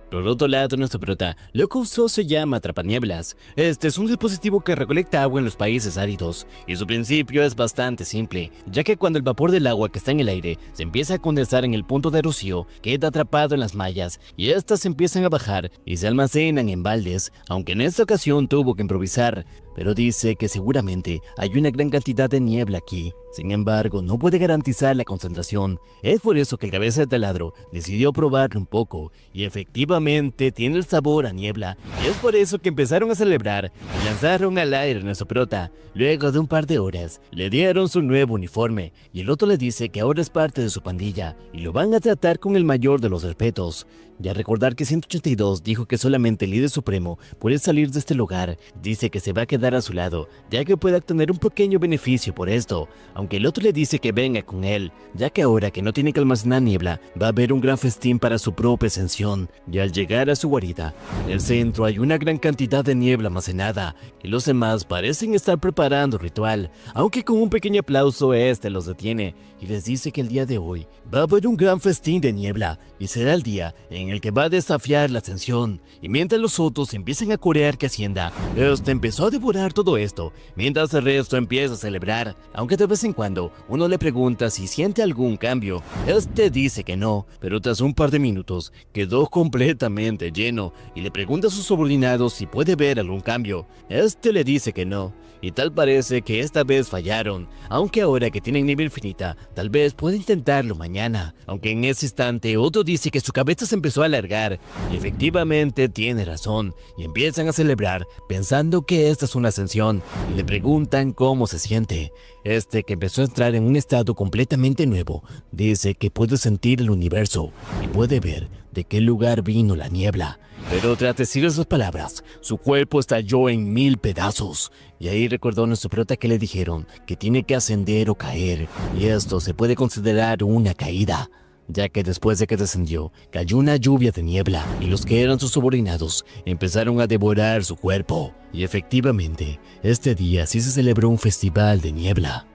Por otro lado, nuestro prota lo que usó se llama atrapanieblas. Este es un dispositivo que recolecta agua en los países áridos, y su principio es bastante simple, ya que cuando el vapor del agua que está en el aire se empieza a condensar en el punto de rocío, queda atrapado en las mallas, y estas empiezan a bajar y se almacenan en baldes, aunque en esta ocasión tuvo que improvisar, pero dice que seguramente hay una gran cantidad de niebla aquí. Sin embargo, no puede garantizar la concentración. Es por eso que el cabeza de taladro decidió probarlo un poco, y efectivamente tiene el sabor a niebla, y es por eso que empezaron a celebrar y lanzaron al aire a nuestro prota. Luego de un par de horas, le dieron su nuevo uniforme, y el otro le dice que ahora es parte de su pandilla, y lo van a tratar con el mayor de los respetos. Ya recordar que 182 dijo que solamente el líder supremo puede salir de este lugar, dice que se va a quedar a su lado, ya que puede obtener un pequeño beneficio por esto, aunque el otro le dice que venga con él, ya que ahora que no tiene que almacenar niebla, va a haber un gran festín para su propia ascensión. Y al llegar a su guarida, en el centro hay una gran cantidad de niebla almacenada, y los demás parecen estar preparando ritual, aunque con un pequeño aplauso este los detiene, y les dice que el día de hoy va a haber un gran festín de niebla, y será el día en el que va a desafiar la ascensión. Y mientras los otros empiezan a corear que Hacienda, este empezó a devorar todo esto, mientras el resto empieza a celebrar, aunque de vez en cuando uno le pregunta si siente algún cambio. Este dice que no, pero tras un par de minutos quedó completamente lleno y le pregunta a sus subordinados si puede ver algún cambio. Este le dice que no, y tal parece que esta vez fallaron, aunque ahora que tienen nieve infinita, tal vez pueda intentarlo mañana. Aunque en ese instante otro dice que su cabeza se empezó a alargar, y efectivamente tiene razón, y empiezan a celebrar pensando que esta es una ascensión, y le preguntan cómo se siente. Este, que empezó a entrar en un estado completamente nuevo, dice que puede sentir el universo y puede ver de qué lugar vino la niebla. Pero tras decir esas palabras, su cuerpo estalló en 1000 pedazos. Y ahí recordó a nuestro prota que le dijeron que tiene que ascender o caer, y esto se puede considerar una caída, ya que después de que descendió, cayó una lluvia de niebla, y los que eran sus subordinados empezaron a devorar su cuerpo. Y efectivamente, este día sí se celebró un festival de niebla.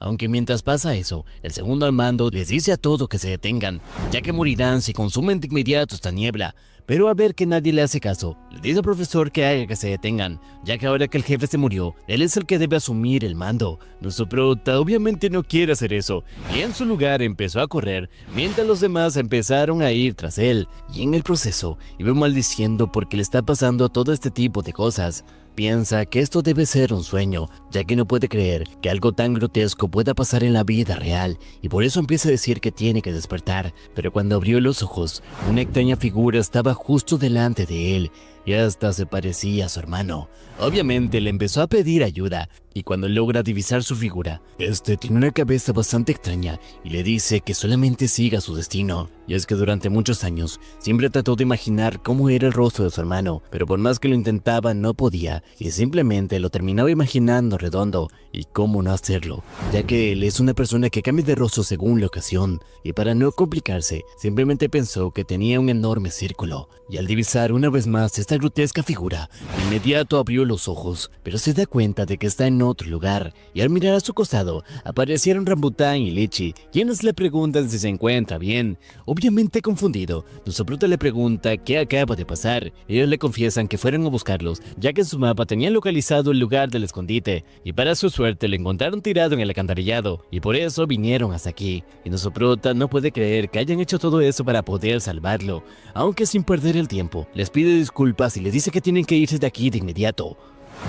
Aunque mientras pasa eso, el segundo al mando les dice a todos que se detengan, ya que morirán si consumen de inmediato esta niebla. pero al ver que nadie le hace caso, le dice al profesor que haga que se detengan, ya que ahora que el jefe se murió, él es el que debe asumir el mando. Nuestro prota obviamente no quiere hacer eso, y en su lugar empezó a correr, mientras los demás empezaron a ir tras él, y en el proceso iba maldiciendo porque le está pasando todo este tipo de cosas. Piensa que esto debe ser un sueño, ya que no puede creer que algo tan grotesco pueda pasar en la vida real, y por eso empieza a decir que tiene que despertar. Pero cuando abrió los ojos, una extraña figura estaba justo delante de él, y hasta se parecía a su hermano. Obviamente le empezó a pedir ayuda, y cuando logra divisar su figura, este tiene una cabeza bastante extraña y le dice que solamente siga su destino. Y es que durante muchos años siempre trató de imaginar cómo era el rostro de su hermano, pero por más que lo intentaba no podía, y simplemente lo terminaba imaginando redondo. Y cómo no hacerlo, ya que él es una persona que cambia de rostro según la ocasión, y para no complicarse, simplemente pensó que tenía un enorme círculo, y al divisar una vez más esta grotesca figura, de inmediato abrió los ojos, pero se da cuenta de que está en otro lugar, y al mirar a su costado, aparecieron Rambután y Lichi, quienes le preguntan si se encuentra bien. Obviamente confundido, nuestro prota le pregunta qué acaba de pasar. Ellos le confiesan que fueron a buscarlos, ya que en su mapa tenían localizado el lugar del escondite, y para su suerte lo encontraron tirado en el alcantarillado, y por eso vinieron hasta aquí. Y nuestro prota no puede creer que hayan hecho todo eso para poder salvarlo, aunque sin perder el tiempo, les pide disculpas y les dice que tienen que irse de aquí de inmediato.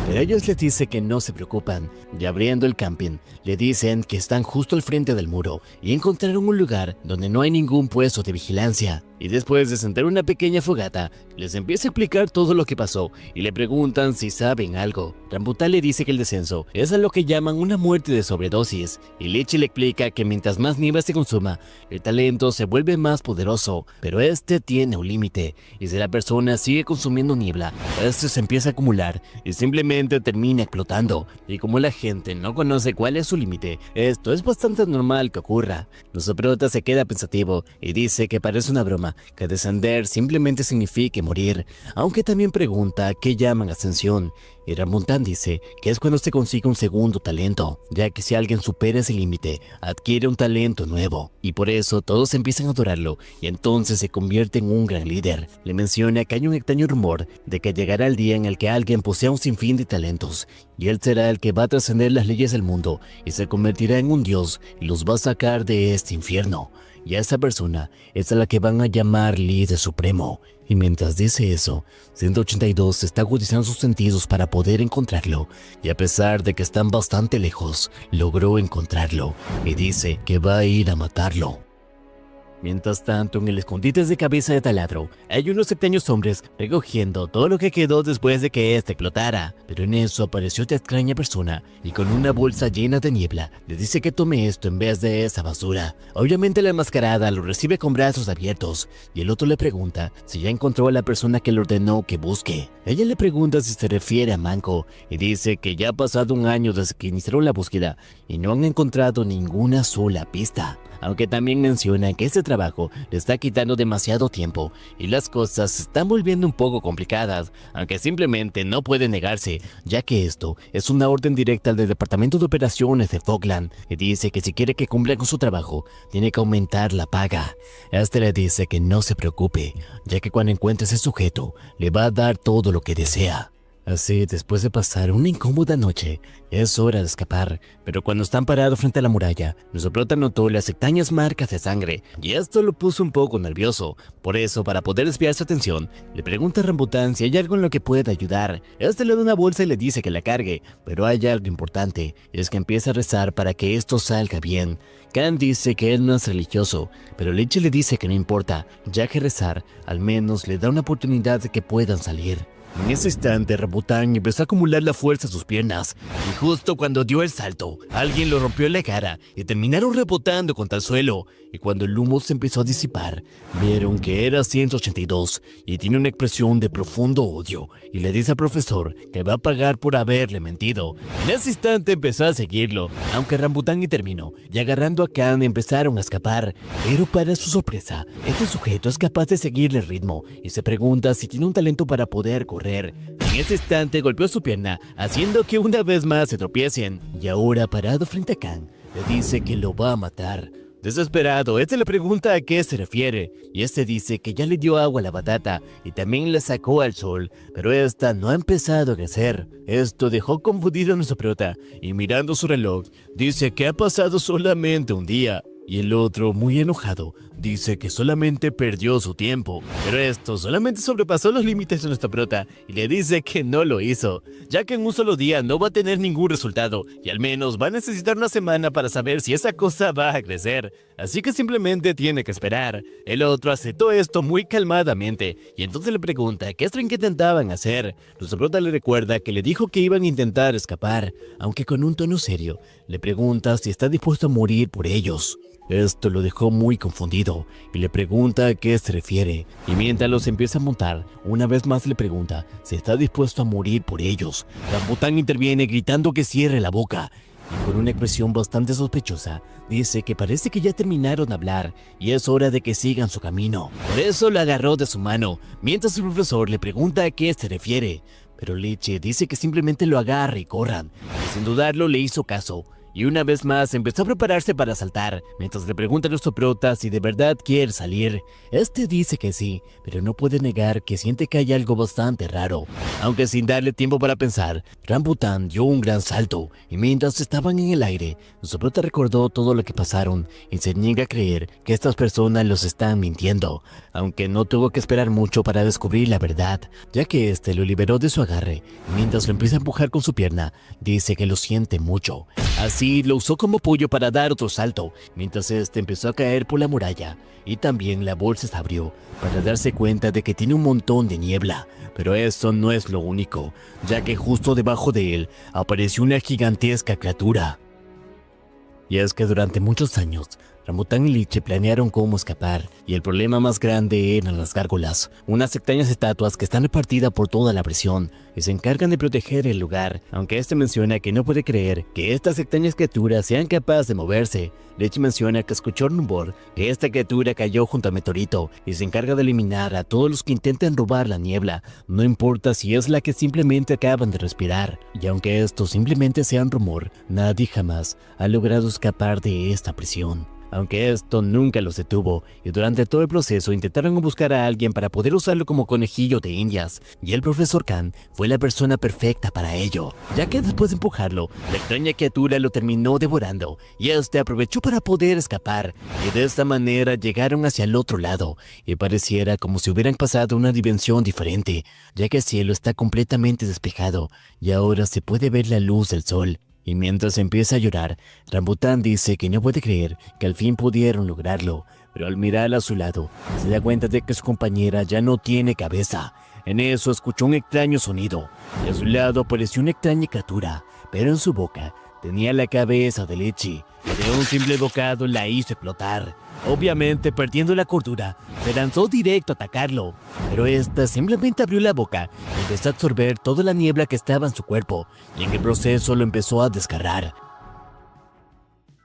Pero ellos les dicen que no se preocupan, y abriendo el camping, le dicen que están justo al frente del muro y encontraron un lugar donde no hay ningún puesto de vigilancia. Y después de sentar una pequeña fogata, les empieza a explicar todo lo que pasó y le preguntan si saben algo. Rambután le dice que el descenso es a lo que llaman una muerte de sobredosis, y Lichi le explica que mientras más nieve se consuma, el talento se vuelve más poderoso, pero este tiene un límite, y si la persona sigue consumiendo niebla, este se empieza a acumular y simplemente termina explotando. Y como la gente no conoce cuál es su límite, esto es bastante normal que ocurra. Nuestro prota se queda pensativo y dice que parece una broma, que descender simplemente significa morir, aunque también pregunta qué llaman ascensión. Y Rambután dice que es cuando se consigue un segundo talento, ya que si alguien supera ese límite, adquiere un talento nuevo, y por eso todos empiezan a adorarlo, y entonces se convierte en un gran líder. Le menciona que hay un extraño rumor de que llegará el día en el que alguien posea un sinfín de talentos, y él será el que va a trascender las leyes del mundo, y se convertirá en un dios, y los va a sacar de este infierno. Y a esa persona es a la que van a llamar líder supremo. Y mientras dice eso, 182 está agudizando sus sentidos para poder encontrarlo, y a pesar de que están bastante lejos, logró encontrarlo, y dice que va a ir a matarlo. Mientras tanto, en el escondite de cabeza de taladro, hay unos extraños hombres recogiendo todo lo que quedó después de que este explotara. Pero en eso apareció esta extraña persona y con una bolsa llena de niebla le dice que tome esto en vez de esa basura. Obviamente la enmascarada lo recibe con brazos abiertos y el otro le pregunta si ya encontró a la persona que le ordenó que busque. Ella le pregunta si se refiere a Manco y dice que ya ha pasado un año desde que iniciaron la búsqueda y no han encontrado ninguna sola pista. Aunque también menciona que este trabajo le está quitando demasiado tiempo y las cosas se están volviendo un poco complicadas, aunque simplemente no puede negarse, ya que esto es una orden directa del Departamento de Operaciones de Fogland, y dice que si quiere que cumpla con su trabajo, tiene que aumentar la paga. Este le dice que no se preocupe, ya que cuando encuentre ese sujeto, le va a dar todo lo que desea. Así, después de pasar una incómoda noche, es hora de escapar, pero cuando están parados frente a la muralla, nuestro prota notó las extrañas marcas de sangre, y esto lo puso un poco nervioso. Por eso, para poder desviar su atención, le pregunta a Rambután si hay algo en lo que pueda ayudar. Este le da una bolsa y le dice que la cargue, pero hay algo importante, y es que empieza a rezar para que esto salga bien. Khan dice que él no es religioso, pero Lichi le dice que no importa, ya que rezar al menos le da una oportunidad de que puedan salir. En ese instante, Rambután empezó a acumular la fuerza en sus piernas, y justo cuando dio el salto, alguien lo rompió en la cara y terminaron rebotando contra el suelo. Y cuando el humo se empezó a disipar, vieron que era 182 y tiene una expresión de profundo odio, y le dice al profesor que va a pagar por haberle mentido. En ese instante empezó a seguirlo, aunque Rambután intervino, y agarrando a Khan empezaron a escapar, pero para su sorpresa, este sujeto es capaz de seguirle el ritmo, y se pregunta si tiene un talento para poder correr. En ese instante golpeó su pierna, haciendo que una vez más se tropiecen, y ahora parado frente a Khan, le dice que lo va a matar. Desesperado, este le pregunta a qué se refiere, y este dice que ya le dio agua a la batata y también la sacó al sol, pero esta no ha empezado a crecer. Esto dejó confundido a nuestro prota, y mirando su reloj, dice que ha pasado solamente un día. Y el otro, muy enojado, dice que solamente perdió su tiempo, pero esto solamente sobrepasó los límites de nuestra prota y le dice que no lo hizo, ya que en un solo día no va a tener ningún resultado y al menos va a necesitar una semana para saber si esa cosa va a crecer, así que simplemente tiene que esperar. El otro aceptó esto muy calmadamente y entonces le pregunta qué es lo que intentaban hacer. Nuestra prota le recuerda que le dijo que iban a intentar escapar, aunque con un tono serio, le pregunta si está dispuesto a morir por ellos. Esto lo dejó muy confundido y le pregunta a qué se refiere, y mientras los empieza a montar, una vez más le pregunta si está dispuesto a morir por ellos. Rambután interviene gritando que cierre la boca y con una expresión bastante sospechosa dice que parece que ya terminaron de hablar y es hora de que sigan su camino. Por eso la agarró de su mano, mientras el profesor le pregunta a qué se refiere, pero Leche dice que simplemente lo agarre y corran, y sin dudarlo le hizo caso. Y una vez más empezó a prepararse para saltar, mientras le pregunta a nuestro prota si de verdad quiere salir. Este dice que sí, pero no puede negar que siente que hay algo bastante raro. Aunque sin darle tiempo para pensar, Rambután dio un gran salto, y mientras estaban en el aire, nuestro prota recordó todo lo que pasaron y se niega a creer que estas personas los están mintiendo, aunque no tuvo que esperar mucho para descubrir la verdad, ya que este lo liberó de su agarre, y mientras lo empieza a empujar con su pierna, dice que lo siente mucho. Así lo usó como apoyo para dar otro salto, mientras este empezó a caer por la muralla, y también la bolsa se abrió para darse cuenta de que tiene un montón de niebla. Pero eso no es lo único, ya que justo debajo de él apareció una gigantesca criatura. Y es que durante muchos años, Rambután y Liche planearon cómo escapar, y el problema más grande eran las gárgolas, unas extrañas estatuas que están repartidas por toda la prisión y se encargan de proteger el lugar, aunque este menciona que no puede creer que estas extrañas criaturas sean capaces de moverse. Liche menciona que escuchó un rumor que esta criatura cayó junto al meteorito y se encarga de eliminar a todos los que intenten robar la niebla, no importa si es la que simplemente acaban de respirar. Y aunque esto simplemente sea un rumor, nadie jamás ha logrado escapar de esta prisión. Aunque esto nunca los detuvo, y durante todo el proceso intentaron buscar a alguien para poder usarlo como conejillo de indias, y el profesor Khan fue la persona perfecta para ello, ya que después de empujarlo, la extraña criatura lo terminó devorando, y este aprovechó para poder escapar, y de esta manera llegaron hacia el otro lado, y pareciera como si hubieran pasado a una dimensión diferente, ya que el cielo está completamente despejado, y ahora se puede ver la luz del sol. Y mientras empieza a llorar, Rambután dice que no puede creer que al fin pudieron lograrlo, pero al mirar a su lado, se da cuenta de que su compañera ya no tiene cabeza. En eso escuchó un extraño sonido, y a su lado apareció una extraña criatura, pero en su boca tenía la cabeza de Leche, y de un simple bocado la hizo explotar. Obviamente, perdiendo la cordura, se lanzó directo a atacarlo, pero esta simplemente abrió la boca y empezó a absorber toda la niebla que estaba en su cuerpo, y en el proceso lo empezó a desgarrar.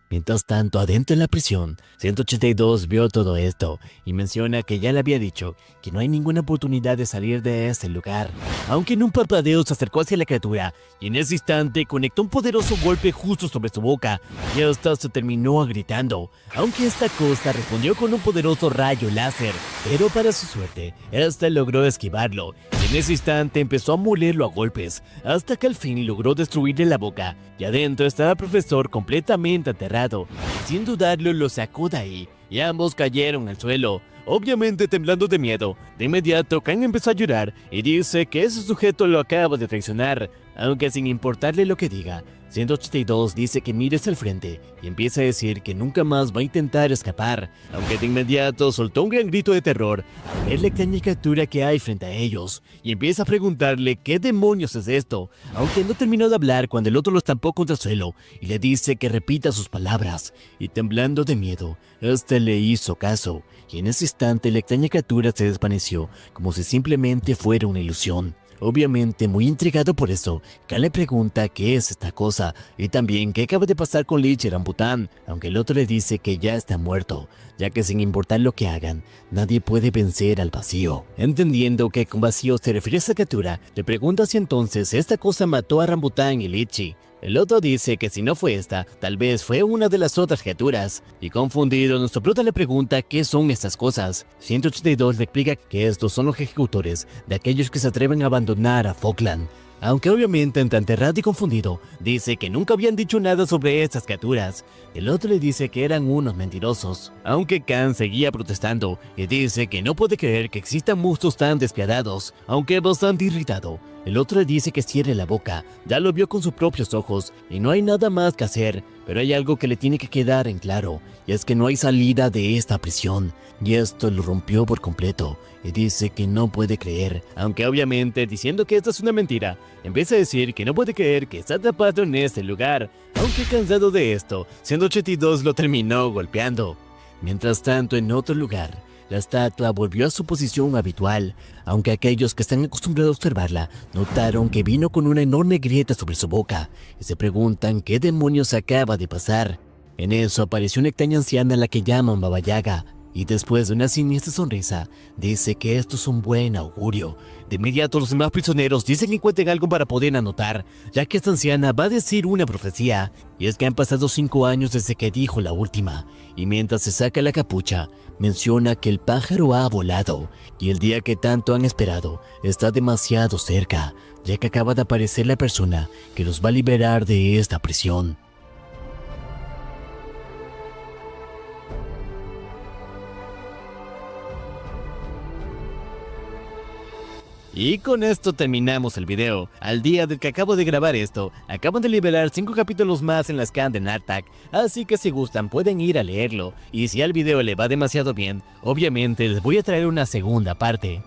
Mientras tanto, adentro en la prisión, 182 vio todo esto y menciona que ya le había dicho que no hay ninguna oportunidad de salir de ese lugar. Aunque en un parpadeo se acercó hacia la criatura y en ese instante conectó un poderoso golpe justo sobre su boca y hasta se terminó gritando. Aunque esta cosa respondió con un poderoso rayo láser, pero para su suerte, esta logró esquivarlo. En ese instante empezó a molerlo a golpes, hasta que al fin logró destruirle la boca, y adentro estaba el profesor completamente aterrado, y sin dudarlo lo sacó de ahí, y ambos cayeron al suelo, obviamente temblando de miedo. De inmediato Khan empezó a llorar y dice que ese sujeto lo acaba de traicionar, aunque sin importarle lo que diga. 182 dice que mire hacia el frente y empieza a decir que nunca más va a intentar escapar, aunque de inmediato soltó un gran grito de terror al ver la extraña criatura que hay frente a ellos y empieza a preguntarle qué demonios es esto, aunque no terminó de hablar cuando el otro lo estampó contra el suelo y le dice que repita sus palabras, y temblando de miedo, este le hizo caso, y en ese instante la extraña criatura se desvaneció como si simplemente fuera una ilusión. Obviamente muy intrigado por eso, Khan le pregunta qué es esta cosa y también qué acaba de pasar con Liche y Rambután, aunque el otro le dice que ya está muerto, ya que sin importar lo que hagan, nadie puede vencer al vacío. Entendiendo que con vacío se refiere a esa criatura, le pregunta si entonces esta cosa mató a Rambután y Liche. El otro dice que si no fue esta, tal vez fue una de las otras criaturas. Y confundido, nuestro prota le pregunta qué son estas cosas. 182 le explica que estos son los ejecutores de aquellos que se atreven a abandonar a Falkland. Aunque obviamente entre aterrado y confundido, dice que nunca habían dicho nada sobre estas criaturas. El otro le dice que eran unos mentirosos, aunque Khan seguía protestando y dice que no puede creer que existan monstruos tan despiadados, aunque bastante irritado. El otro le dice que cierre la boca, ya lo vio con sus propios ojos y no hay nada más que hacer, pero hay algo que le tiene que quedar en claro, y es que no hay salida de esta prisión, y esto lo rompió por completo, y dice que no puede creer, aunque obviamente diciendo que esta es una mentira, empieza a decir que no puede creer que está atrapado en este lugar, aunque cansado de esto, 182 lo terminó golpeando. Mientras tanto, en otro lugar, la estatua volvió a su posición habitual, aunque aquellos que están acostumbrados a observarla notaron que vino con una enorme grieta sobre su boca y se preguntan qué demonios acaba de pasar. En eso apareció una extraña anciana a la que llaman Baba Yaga, y después de una siniestra sonrisa, dice que esto es un buen augurio. De inmediato los demás prisioneros dicen que encuentren algo para poder anotar, ya que esta anciana va a decir una profecía, y es que han pasado 5 años desde que dijo la última, y mientras se saca la capucha, menciona que el pájaro ha volado, y el día que tanto han esperado está demasiado cerca, ya que acaba de aparecer la persona que los va a liberar de esta prisión. Y con esto terminamos el video. Al día del que acabo de grabar esto, acaban de liberar 5 capítulos más en la scan de Nartak, así que si gustan pueden ir a leerlo, y si al video le va demasiado bien, obviamente les voy a traer una segunda parte.